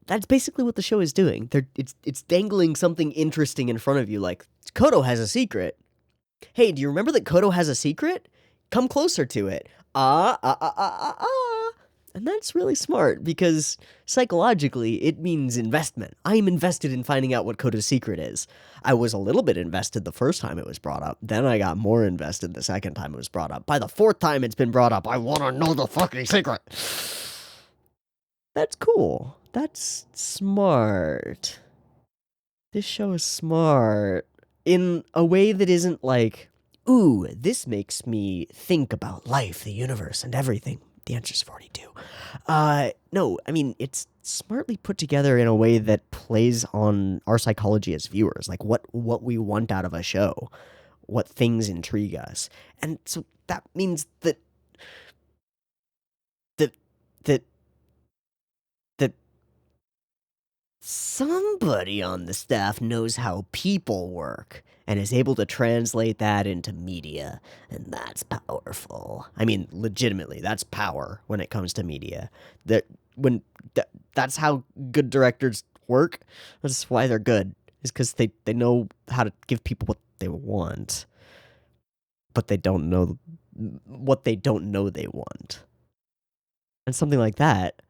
that's basically what the show is doing. It's dangling something interesting in front of you, like, Kodo has a secret. Hey, do you remember that Kodo has a secret? Come closer to it. And that's really smart, because psychologically, it means investment. I'm invested in finding out what Kodo's secret is. I was a little bit invested the first time it was brought up. Then I got more invested the second time it was brought up. By the fourth time it's been brought up, I want to know the fucking secret. That's cool. That's smart. This show is smart. In a way that isn't like, ooh, this makes me think about life, the universe, and everything. The answer's 42. No, I mean, it's smartly put together in a way that plays on our psychology as viewers, like what we want out of a show, what things intrigue us. And so that means that somebody on the staff knows how people work and is able to translate that into media, and that's powerful. I mean, legitimately, that's power when it comes to media. That's how good directors work. That's why they're good. Is because they know how to give people what they want, but they don't know what they don't know they want. And something like that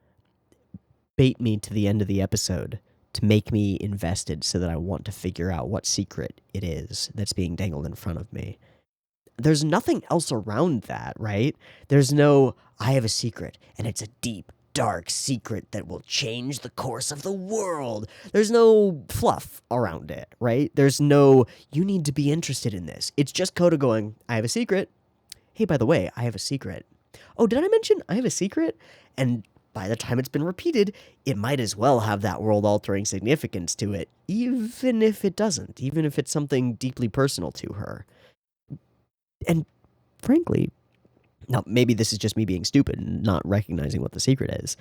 bait me to the end of the episode to make me invested so that I want to figure out what secret it is that's being dangled in front of me. There's nothing else around that, right? There's no, I have a secret, and it's a deep, dark secret that will change the course of the world. There's no fluff around it, right? There's no, you need to be interested in this. It's just Koda going, I have a secret. Hey, by the way, I have a secret. Oh, did I mention I have a secret? And by the time it's been repeated, it might as well have that world-altering significance to it, even if it doesn't, even if it's something deeply personal to her. And frankly, now maybe this is just me being stupid and not recognizing what the secret is.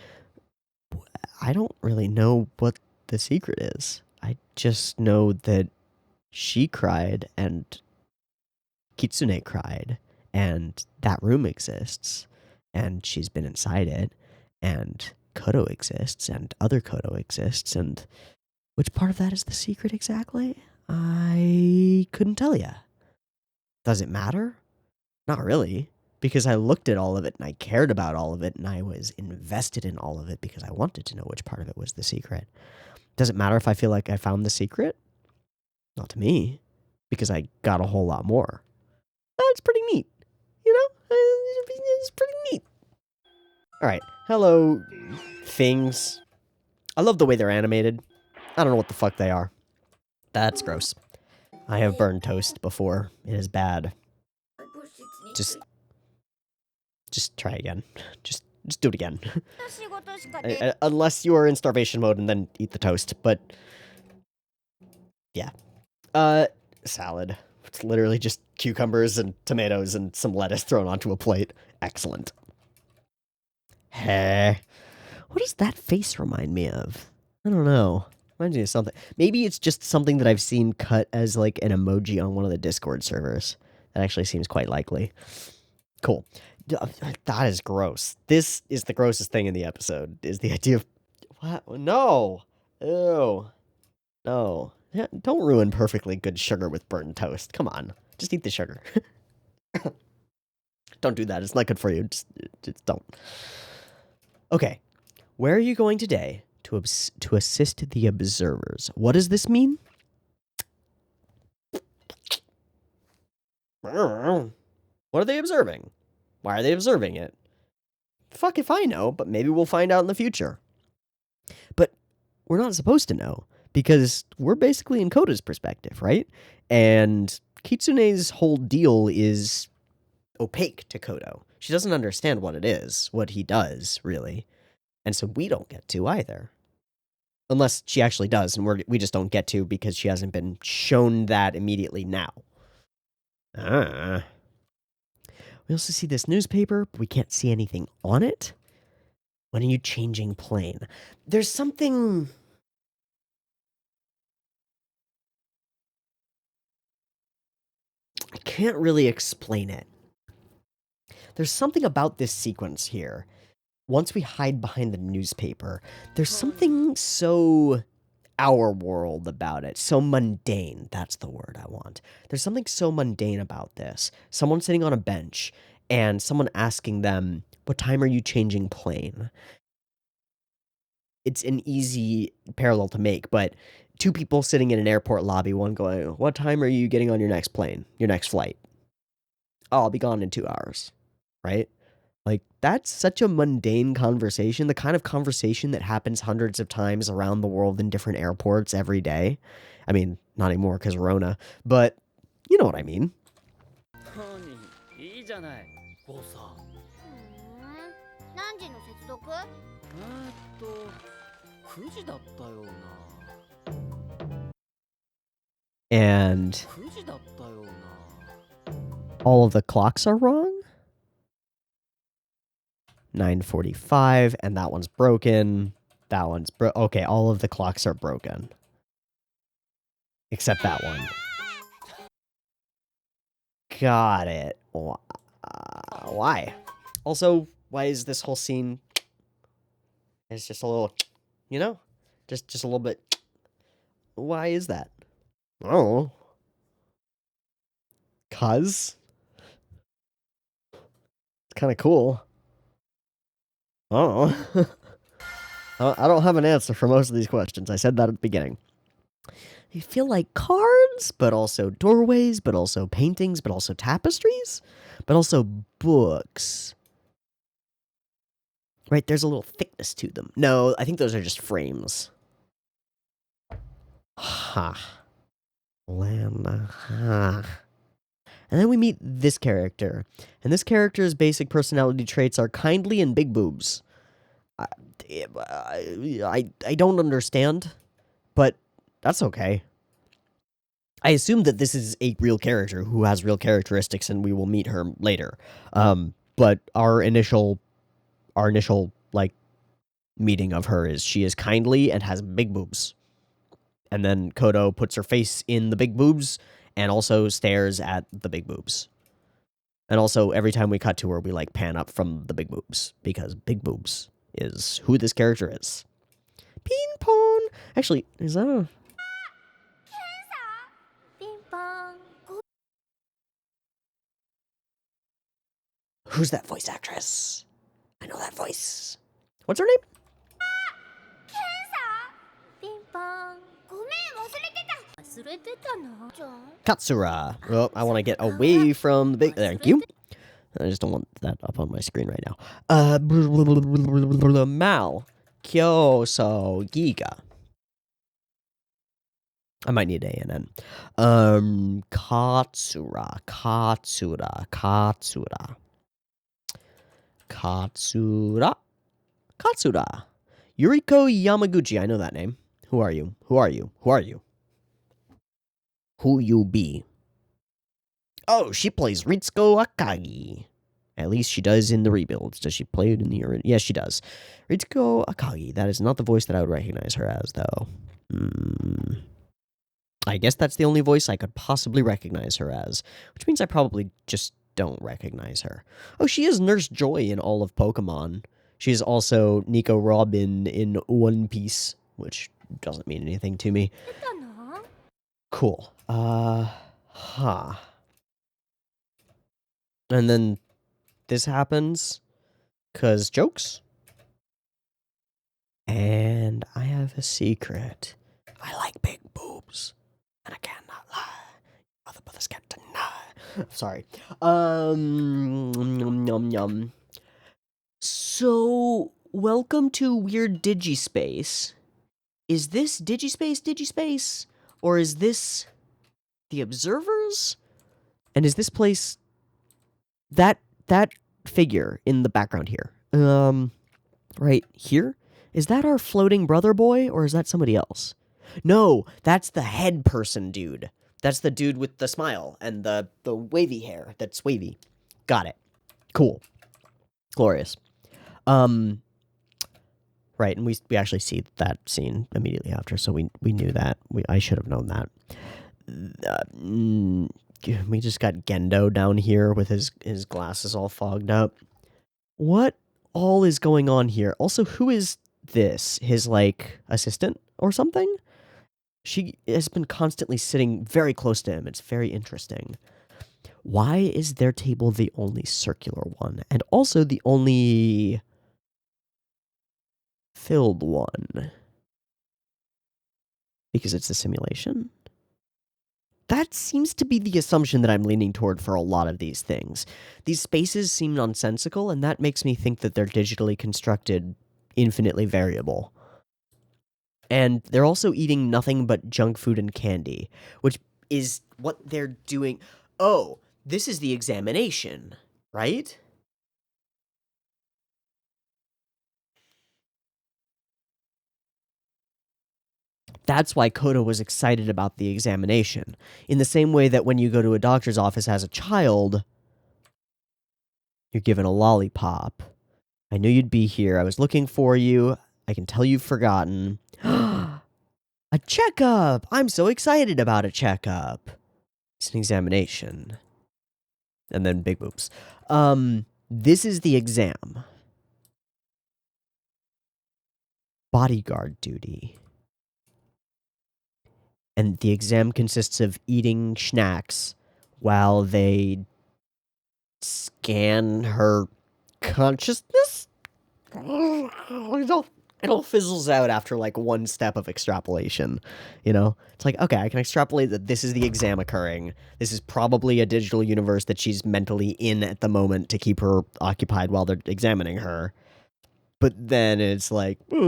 I don't really know what the secret is. I just know that she cried and Kitsune cried and that room exists and she's been inside it and Kodo exists and other Kodo exists, and which part of that is the secret exactly? I couldn't tell you. Does it matter? Not really, because I looked at all of it and I cared about all of it and I was invested in all of it because I wanted to know which part of it was the secret. Does it matter if I feel like I found the secret? Not to me, because I got a whole lot more. That's pretty neat, you know? It's pretty neat. All right, hello, things. I love the way they're animated. I don't know what the fuck they are. That's gross. I have burned toast before. It is bad. Just try again. Just do it again. Unless you are in starvation mode and then eat the toast, but yeah. Salad. It's literally just cucumbers and tomatoes and some lettuce thrown onto a plate. Excellent. Hey. What does that face remind me of? I don't know. Reminds me of something. Maybe it's just something that I've seen cut as like an emoji on one of the Discord servers. That actually seems quite likely. Cool. That is gross. This is the grossest thing in the episode, is the idea of... What? No! Ew. No. Yeah, don't ruin perfectly good sugar with burnt toast. Come on. Just eat the sugar. Don't do that. It's not good for you. Just don't. Okay. Where are you going today to assist the observers? What does this mean? What are they observing? Why are they observing it? Fuck if I know, but maybe we'll find out in the future. But we're not supposed to know, because we're basically in Koda's perspective, right? And Kitsune's whole deal is opaque to Kodo. She doesn't understand what it is, what he does, really. And so we don't get to either. Unless she actually does, and we just don't get to because she hasn't been shown that immediately now. We also see this newspaper, but we can't see anything on it. When are you changing plane? There's something... I can't really explain it. There's something about this sequence here. Once we hide behind the newspaper, there's something so our world about it. So mundane. That's the word I want. There's something so mundane about this. Someone sitting on a bench and someone asking them, what time are you changing plane? It's an easy parallel to make, but two people sitting in an airport lobby, one going, what time are you getting on your next plane, your next flight? Oh, I'll be gone in 2 hours, right? Like, that's such a mundane conversation, the kind of conversation that happens hundreds of times around the world in different airports every day. I mean, not anymore because Rona, but you know what I mean. And all of the clocks are wrong? 9:45, and that one's broken. That one's okay, all of the clocks are broken. Except that one. Got it. Why? Also, why is this whole scene... It's just a little You know? Just a little bit. Why is that? Oh. 'Cause? It's kind of cool. Oh. I don't have an answer for most of these questions. I said that at the beginning. They feel like cards, but also doorways, but also paintings, but also tapestries, but also books. Right, there's a little thickness to them. No, I think those are just frames. Ha. Lana. Ha. And then we meet this character. And this character's basic personality traits are kindly and big boobs. I don't understand, but that's okay. I assume that this is a real character who has real characteristics, and we will meet her later. But our initial like meeting of her is she is kindly and has big boobs. And then Kodo puts her face in the big boobs and also stares at the big boobs. And also every time we cut to her, we like pan up from the big boobs because big boobs is who this character is. Ping pong. Actually, is that a... Who's that voice actress? I know that voice. What's her name? Katsura. Oh, I want to get away from the big... Thank you. I just don't want that up on my screen right now. Mal. Kyousougiga. I might need A and N. Katsura. Yuriko Yamaguchi. I know that name. Who are you? Who you be? Oh, she plays Ritsuko Akagi. At least she does in the rebuilds. Does she play it in the... Yes, she does. Ritsuko Akagi. That is not the voice that I would recognize her as, though. I guess that's the only voice I could possibly recognize her as, which means I probably just don't recognize her. Oh, she is Nurse Joy in all of Pokemon. She is also Nico Robin in One Piece, which doesn't mean anything to me. Cool. Huh. And then this happens, 'cause jokes. And I have a secret. I like big boobs. And I cannot lie. Other brothers can't deny. Sorry. Yum. So, welcome to Weird Digispace. Is this Digispace? Or is this the Observers? And is this place that figure in the background here? Right here? Is that our floating brother boy, or is that somebody else? No, that's the head person dude. That's the dude with the smile and the wavy hair that's wavy. Got it. Cool. Glorious. Right, and we actually see that scene immediately after, so we knew that. I should have known that. We just got Gendo down here with his glasses all fogged up. What all is going on here? Also, who is this? His, like, assistant or something? She has been constantly sitting very close to him. It's very interesting. Why is their table the only circular one? And also the only filled one? Because it's a simulation? That seems to be the assumption that I'm leaning toward for a lot of these things. These spaces seem nonsensical, and that makes me think that they're digitally constructed, infinitely variable. And they're also eating nothing but junk food and candy, which is what they're doing. Oh, this is the examination, right? That's why Kodo was excited about the examination. In the same way that when you go to a doctor's office as a child, you're given a lollipop. I knew you'd be here. I was looking for you. I can tell you've forgotten. A checkup! I'm so excited about a checkup. It's an examination. And then big boobs. This is the exam. bodyguard duty. And the exam consists of eating snacks while they scan her consciousness. It all fizzles out after like one step of extrapolation, you know? It's like, okay, I can extrapolate that this is the exam occurring. This is probably a digital universe that she's mentally in at the moment to keep her occupied while they're examining her. But then it's like, it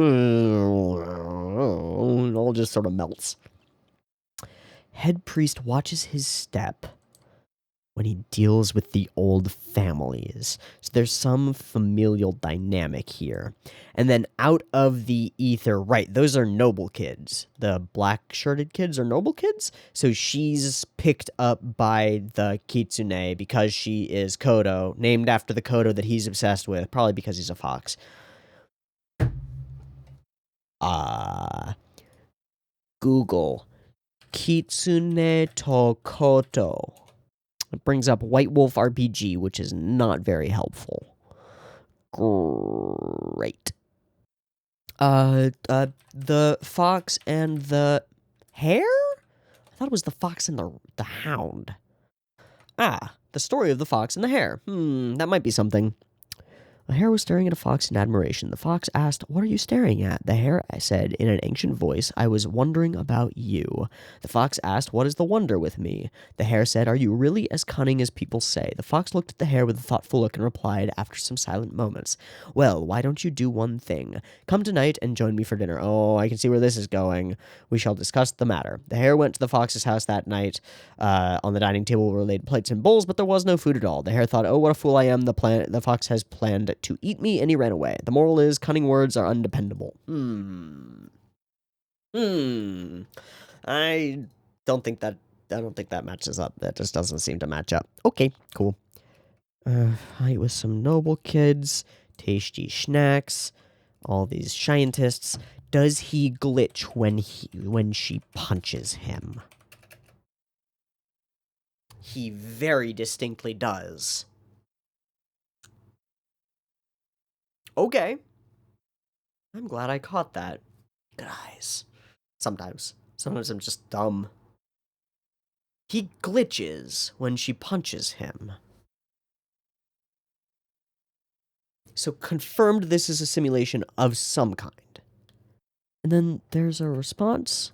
all just sort of melts. Head priest watches his step when he deals with the old families. So there's some familial dynamic here. And then out of the ether, right, those are noble kids. The black-shirted kids are noble kids. So she's picked up by the kitsune because she is Kodo, named after the Kodo that he's obsessed with, probably because he's a fox. Google. Kitsune to Koto. It brings up White Wolf RPG, which is not very helpful. Great. The fox and the hare? I thought it was the fox and the hound. Ah, the story of the fox and the hare. That might be something. The hare was staring at a fox in admiration. The fox asked, "What are you staring at?" The hare said in an ancient voice, "I was wondering about you." The fox asked, "What is the wonder with me?" The hare said, "Are you really as cunning as people say?" The fox looked at the hare with a thoughtful look and replied, after some silent moments, "Well, why don't you do one thing? Come tonight and join me for dinner." Oh, I can see where this is going. We shall discuss the matter. The hare went to the fox's house that night. On the dining table were laid plates and bowls, but there was no food at all. The hare thought, "Oh, what a fool I am. The fox has planned to eat me," and he ran away. The moral is, cunning words are undependable. I don't think that matches up. That just doesn't seem to match up. Okay, cool. Fight with some noble kids, tasty snacks, all these scientists. Does he glitch when she punches him? He very distinctly does. Okay. I'm glad I caught that. Good eyes. Sometimes I'm just dumb. He glitches when she punches him. So confirmed this is a simulation of some kind. And then there's a response.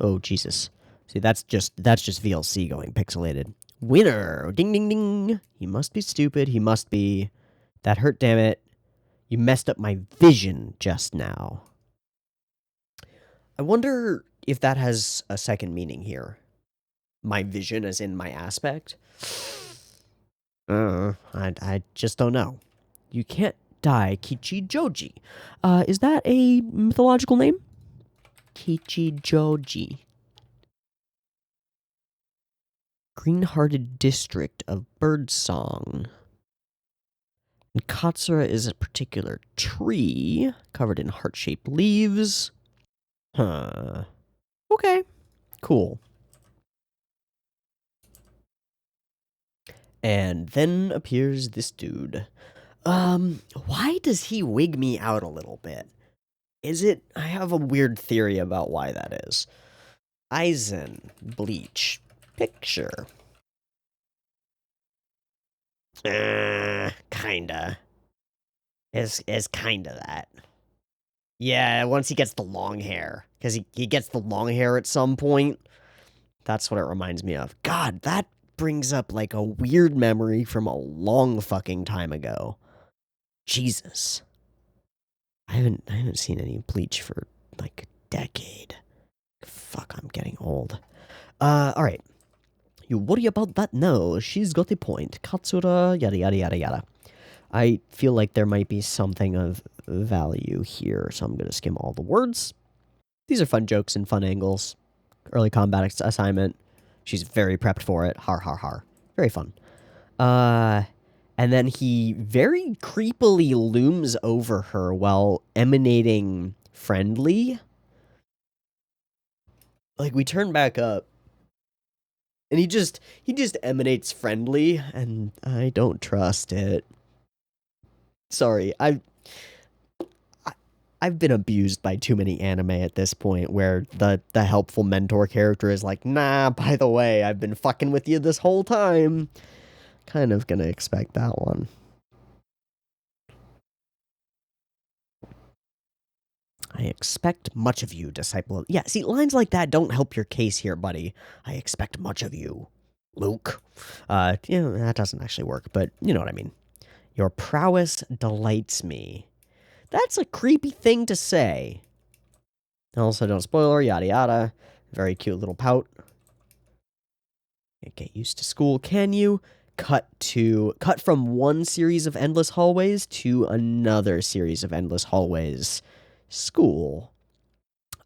Oh, Jesus. See, that's just VLC going pixelated. Winner! Ding, ding, ding! He must be stupid. He must be. That hurt, damn it. You messed up my vision just now. I wonder if that has a second meaning here. My vision as in my aspect? I just don't know. You can't die, Kichijoji. Is that a mythological name? Kichijoji. Green-hearted district of birdsong. And Katsura is a particular tree covered in heart-shaped leaves. Huh. Okay. Cool. And then appears this dude. Why does he wig me out a little bit? I have a weird theory about why that is. Aizen, Bleach, picture. Kinda. Is kinda that. Yeah, once he gets the long hair. Because he gets the long hair at some point. That's what it reminds me of. God, that brings up like a weird memory from a long fucking time ago. Jesus. I haven't seen any Bleach for like a decade. Fuck, I'm getting old. Alright. You worry about that? No, she's got a point. Katsura, yada yada yada yada. I feel like there might be something of value here, so I'm gonna skim all the words. These are fun jokes and fun angles. Early combat assignment. She's very prepped for it. Har har har. Very fun. And then he very creepily looms over her while emanating friendly. Like, we turn back up, and he just emanates friendly, and I don't trust it. Sorry, I've been abused by too many anime at this point where the helpful mentor character is like, nah, by the way, I've been fucking with you this whole time. Kind of gonna expect that one. I expect much of you, disciple. Yeah, see, lines like that don't help your case here, buddy. I expect much of you, Luke. That doesn't actually work, but you know what I mean. Your prowess delights me. That's a creepy thing to say. Also, don't spoil her, yada yada. Very cute little pout. Get used to school, can you? Cut from one series of endless hallways to another series of endless hallways. School.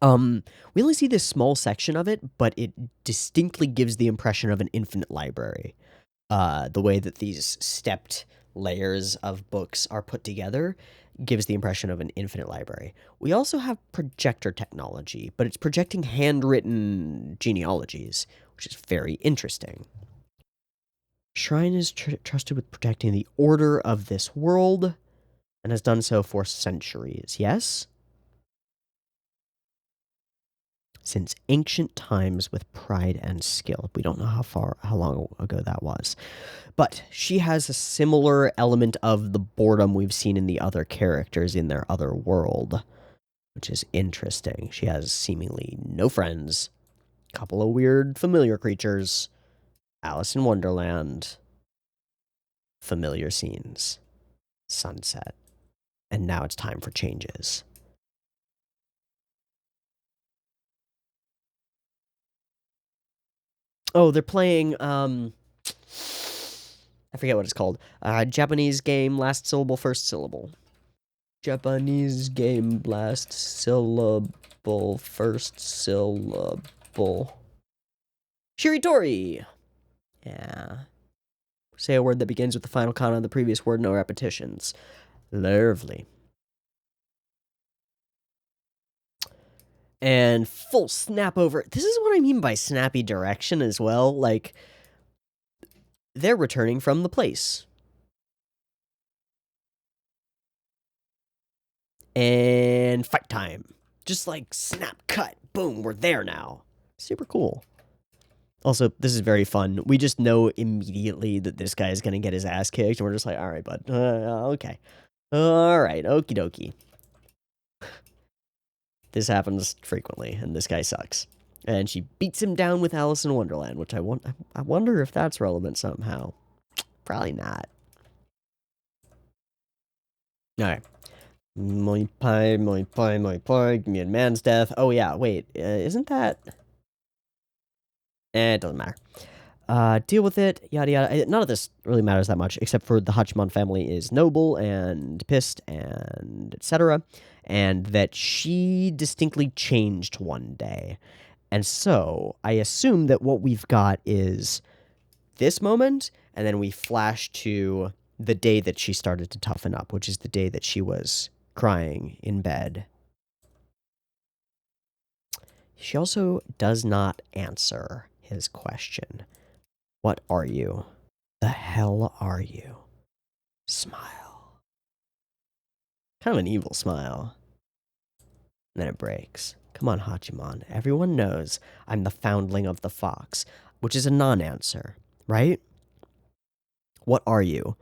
We only see this small section of it, but it distinctly gives the impression of an infinite library. The way that these stepped layers of books are put together gives the impression of an infinite library. We also have projector technology, but it's projecting handwritten genealogies, which is very interesting. Shrine is trusted with protecting the order of this world and has done so for centuries, yes? Since ancient times with pride and skill. We don't know how long ago that was. But she has a similar element of the boredom we've seen in the other characters in their other world, which is interesting. She has seemingly no friends, a couple of weird familiar creatures, Alice in Wonderland, familiar scenes, sunset, and now it's time for changes. Oh, they're playing, I forget what it's called. Japanese game, last syllable, first syllable. Japanese game, last syllable, first syllable. Shiritori! Yeah. Say a word that begins with the final kana of the previous word, no repetitions. Lovely. And full snap over. This is what I mean by snappy direction as well. Like, they're returning from the place. And fight time. Just like snap, cut, boom, we're there now. Super cool. Also, this is very fun. We just know immediately that this guy is going to get his ass kicked, and we're just like, all right, bud. Okay. All right, okie dokie. This happens frequently, and this guy sucks. And she beats him down with Alice in Wonderland, which I wonder if that's relevant somehow. Probably not. Alright. Moi pie, give me a man's death. Oh yeah, wait, isn't that... it doesn't matter. Deal with it, yada yada. None of this really matters that much, except for the Hachiman family is noble and pissed and etc. And that she distinctly changed one day. And so, I assume that what we've got is this moment, and then we flash to the day that she started to toughen up, which is the day that she was crying in bed. She also does not answer his question. What are you? The hell are you? Smile. Kind of an evil smile. And then it breaks. Come on, Hachiman. Everyone knows I'm the foundling of the fox, which is a non-answer, right? What are you?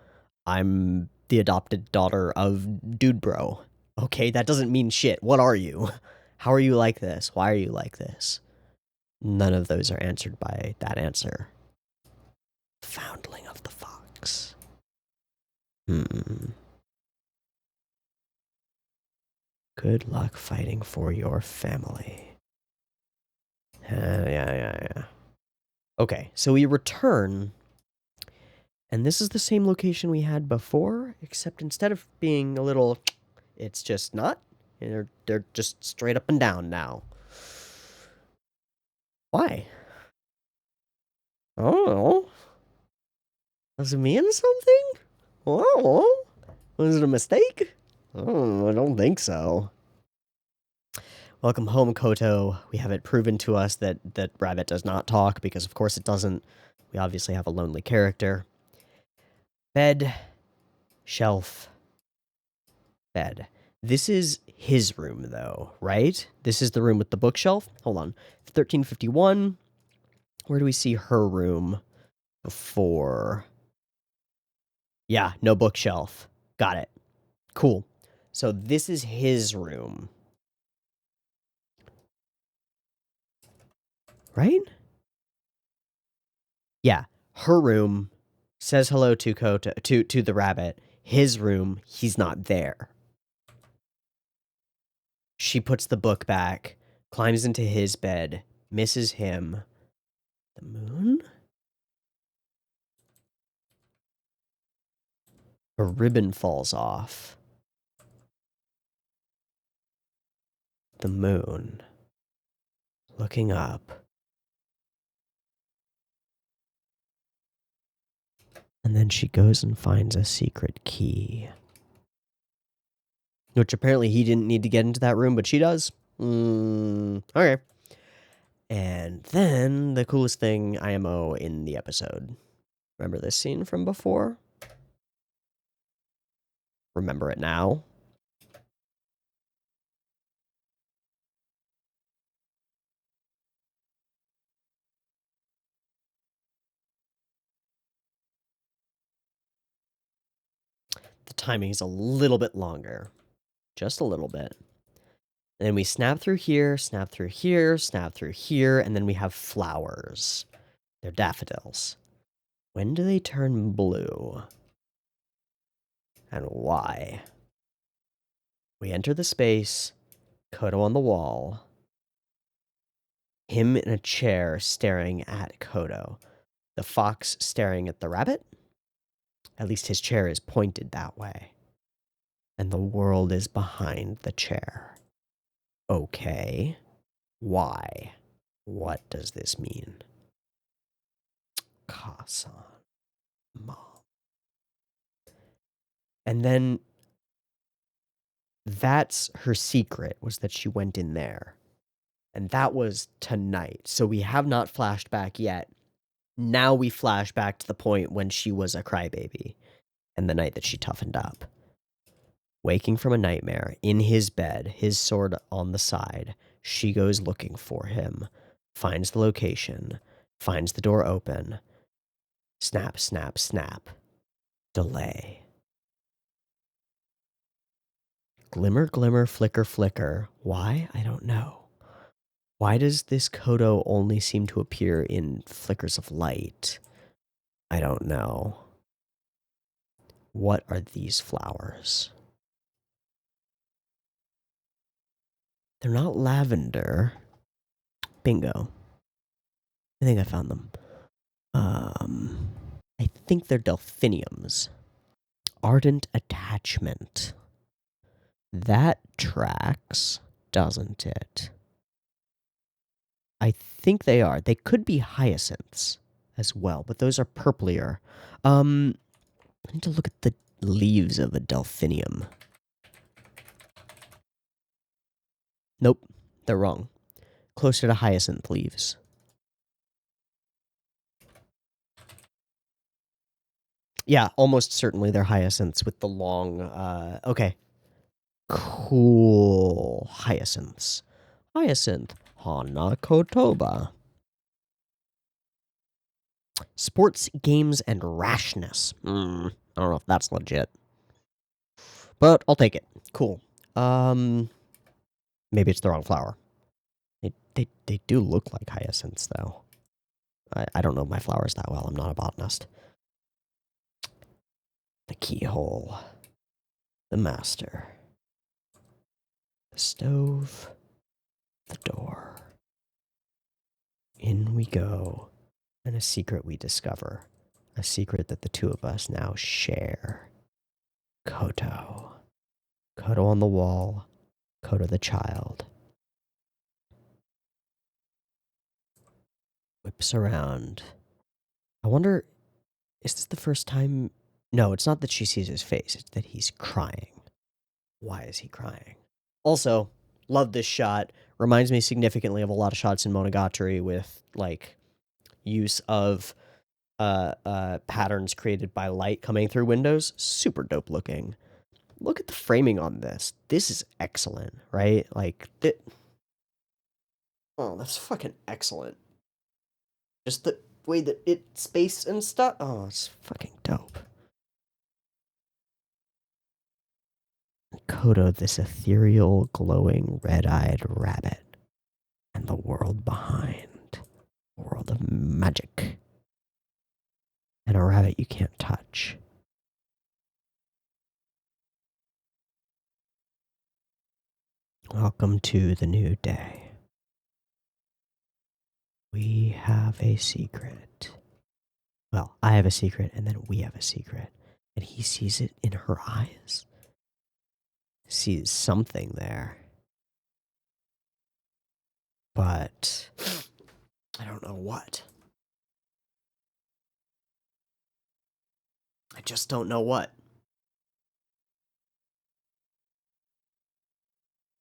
I'm the adopted daughter of Dude Bro. Okay, that doesn't mean shit. What are you? How are you like this? Why are you like this? None of those are answered by that answer. Foundling of the fox. Good luck fighting for your family. Yeah. Okay, so we return, and this is the same location we had before, except instead of being a little, it's just not. They're just straight up and down now. Why? Oh, does it mean something? Oh, was it a mistake? Oh, I don't think so. Welcome home, Koto. We have it proven to us that Rabbit does not talk, because of course it doesn't. We obviously have a lonely character. Bed, shelf, bed. This is his room, though, right? This is the room with the bookshelf. Hold on. 1351. Where do we see her room before? Yeah, no bookshelf. Got it. Cool. So this is his room. Right? Yeah, her room says hello to Koto, to the rabbit. His room, he's not there. She puts the book back, climbs into his bed, misses him. The moon? A ribbon falls off. The moon. Looking up. And then she goes and finds a secret key. Which apparently he didn't need to get into that room, but she does. Okay. And then the coolest thing IMO in the episode. Remember this scene from before? Remember it now? The timing is a little bit longer. Just a little bit. And then we snap through here, snap through here, snap through here, and then we have flowers. They're daffodils. When do they turn blue? And why? We enter the space, Koto on the wall, him in a chair staring at Koto, the fox staring at the rabbit. At least his chair is pointed that way. And the world is behind the chair. Okay. Why? What does this mean? Kasan. Mom. And then that's her secret, was that she went in there. And that was tonight. So we have not flashed back yet. Now we flash back to the point when she was a crybaby and the night that she toughened up. Waking from a nightmare, in his bed, his sword on the side, she goes looking for him, finds the location, finds the door open. Snap, snap, snap. Delay. Glimmer, glimmer, flicker, flicker. Why? I don't know. Why does this Koto only seem to appear in flickers of light? I don't know. What are these flowers? They're not lavender. Bingo. I think I found them. I think they're delphiniums. Ardent attachment. That tracks, doesn't it? I think they are. They could be hyacinths as well, but those are purplier. I need to look at the leaves of a delphinium. Nope, they're wrong. Closer to hyacinth leaves. Yeah, almost certainly they're hyacinths with the long, okay. Cool. Hyacinths. Hyacinth. Hana Kotoba. Sports, games, and rashness. I don't know if that's legit. But I'll take it. Cool. Maybe it's the wrong flower. They do look like hyacinths, though. I don't know my flowers that well. I'm not a botanist. The keyhole. The master. The stove. The door. In we go. And a secret we discover. A secret that the two of us now share. Koto. Koto on the wall. Koto the child. Whips around. I wonder, is this the first time? No, it's not that she sees his face. It's that he's crying. Why is he crying? Also, love this shot. Reminds me significantly of a lot of shots in Monogatari with, like, use of patterns created by light coming through windows. Super dope looking. look at the framing on this. This is excellent, right? Like, oh, that's fucking excellent. Just the way that space and stuff. Oh, it's fucking dope. Kodo, this ethereal, glowing, red-eyed rabbit. And the world behind. A world of magic. And a rabbit you can't touch. Welcome to the new day. We have a secret. Well, I have a secret, and then we have a secret. And he sees it in her eyes. Sees something there. But I don't know what. I just don't know what.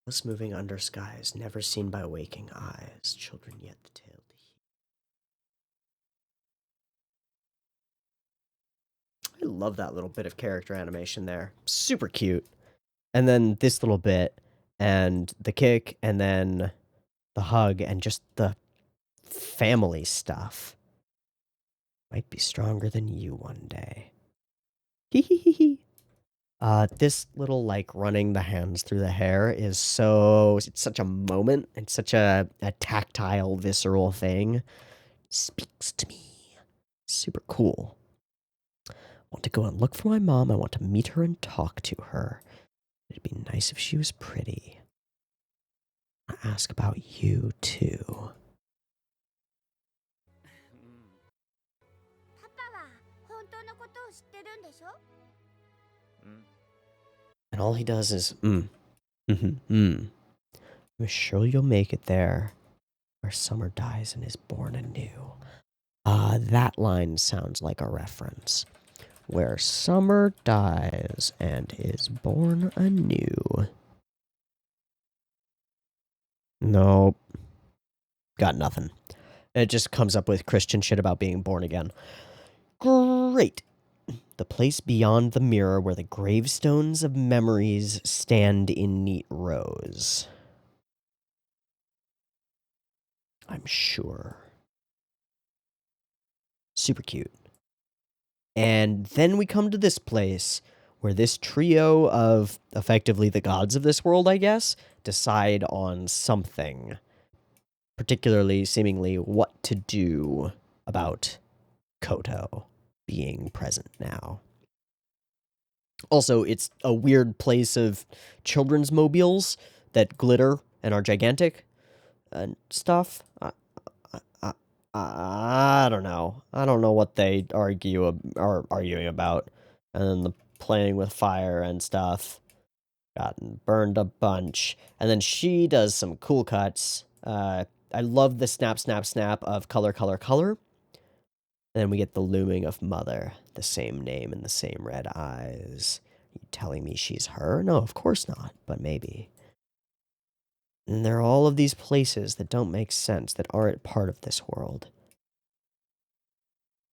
This moving under skies, never seen by waking eyes, children yet the tale to hear. I love that little bit of character animation there. Super cute. And then this little bit, and the kick, and then the hug, and just the family stuff. Might be stronger than you one day. Hee hee hee hee. This little, like, running the hands through the hair is it's such a moment. It's such a tactile, visceral thing. It speaks to me. Super cool. I want to go and look for my mom. I want to meet her and talk to her. It'd be nice if she was pretty. I ask about you, too. And all he does is, I'm sure you'll make it there, where summer dies and is born anew. That line sounds like a reference. Where summer dies and is born anew. Nope. Got nothing. It just comes up with Christian shit about being born again. Great. The place beyond the mirror where the gravestones of memories stand in neat rows. I'm sure. Super cute. And then we come to this place where this trio of effectively the gods of this world, I guess, decide on something. Particularly, seemingly, what to do about Koto being present now. Also, it's a weird place of children's mobiles that glitter and are gigantic and stuff. I don't know. I don't know what they are arguing about. And then the playing with fire and stuff. Gotten burned a bunch. And then she does some cool cuts. I love the snap, snap, snap of color, color, color. And then we get the looming of mother. The same name and the same red eyes. Are you telling me she's her? No, of course not, but maybe. And there are all of these places that don't make sense, that aren't part of this world.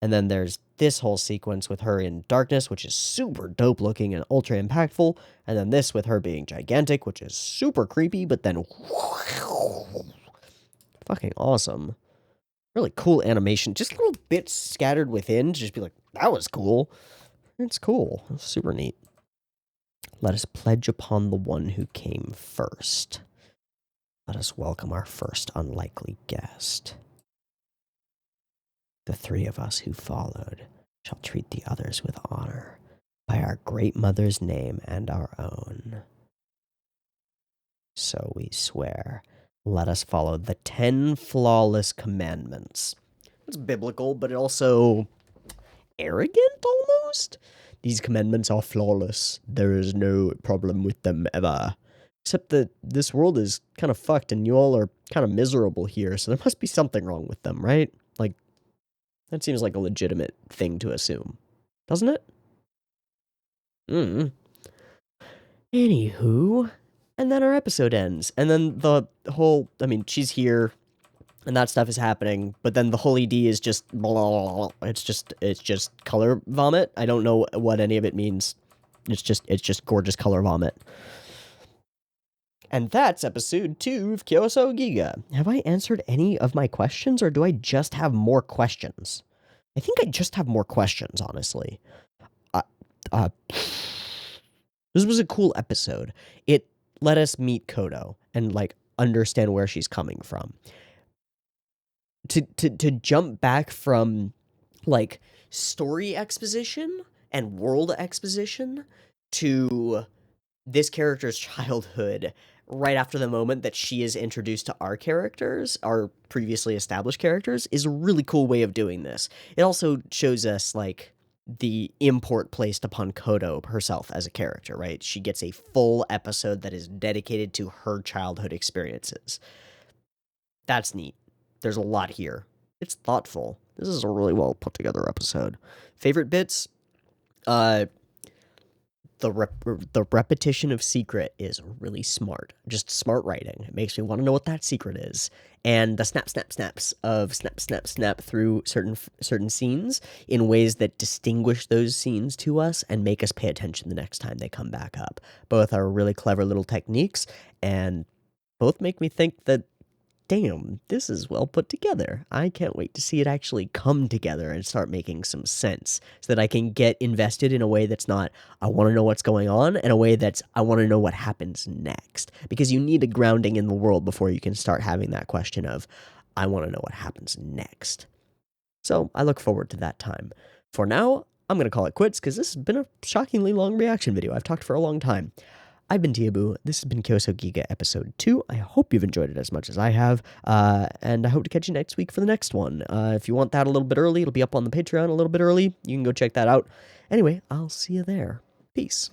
And then there's this whole sequence with her in darkness, which is super dope looking and ultra impactful. And then this with her being gigantic, which is super creepy, but then fucking awesome. Really cool animation. Just little bits scattered within to just be like, that was cool. It's cool. It's super neat. Let us pledge upon the one who came first. Let us welcome our first unlikely guest. The three of us who followed shall treat the others with honor, by our great mother's name and our own. So we swear, let us follow the 10 flawless commandments. It's biblical, but also arrogant almost. These commandments are flawless. There is no problem with them ever. Except that this world is kind of fucked and you all are kind of miserable here, so there must be something wrong with them, right? Like, that seems like a legitimate thing to assume. Doesn't it? Anywho, and then our episode ends. And then the whole, she's here, and that stuff is happening, but then the whole ED is just blah, blah, blah. It's just color vomit. I don't know what any of it means. It's just gorgeous color vomit. And that's episode 2 of Kyousougiga. Have I answered any of my questions, or do I just have more questions? I think I just have more questions, honestly. This was a cool episode. It let us meet Kodo and, like, understand where she's coming from. To jump back from, like, story exposition and world exposition to this character's childhood right after the moment that she is introduced to our characters, our previously established characters, is a really cool way of doing this. It also shows us, like, the import placed upon Kodo herself as a character, right? She gets a full episode that is dedicated to her childhood experiences. That's neat. There's a lot here. It's thoughtful. This is a really well put together episode. Favorite bits? The repetition of secret is really smart. Just smart writing. It makes me want to know what that secret is. And the snaps of snap through certain scenes in ways that distinguish those scenes to us and make us pay attention the next time they come back up. Both are really clever little techniques, and both make me think that, damn, this is well put together. I can't wait to see it actually come together and start making some sense so that I can get invested in a way that's not, I want to know what's going on, and a way that's, I want to know what happens next. Because you need a grounding in the world before you can start having that question of, I want to know what happens next. So I look forward to that time. For now, I'm going to call it quits because this has been a shockingly long reaction video. I've talked for a long time. I've been Teeaboo. This has been Kyousougiga episode 2. I hope you've enjoyed it as much as I have, and I hope to catch you next week for the next one. If you want that a little bit early, it'll be up on the Patreon a little bit early. You can go check that out. Anyway, I'll see you there. Peace.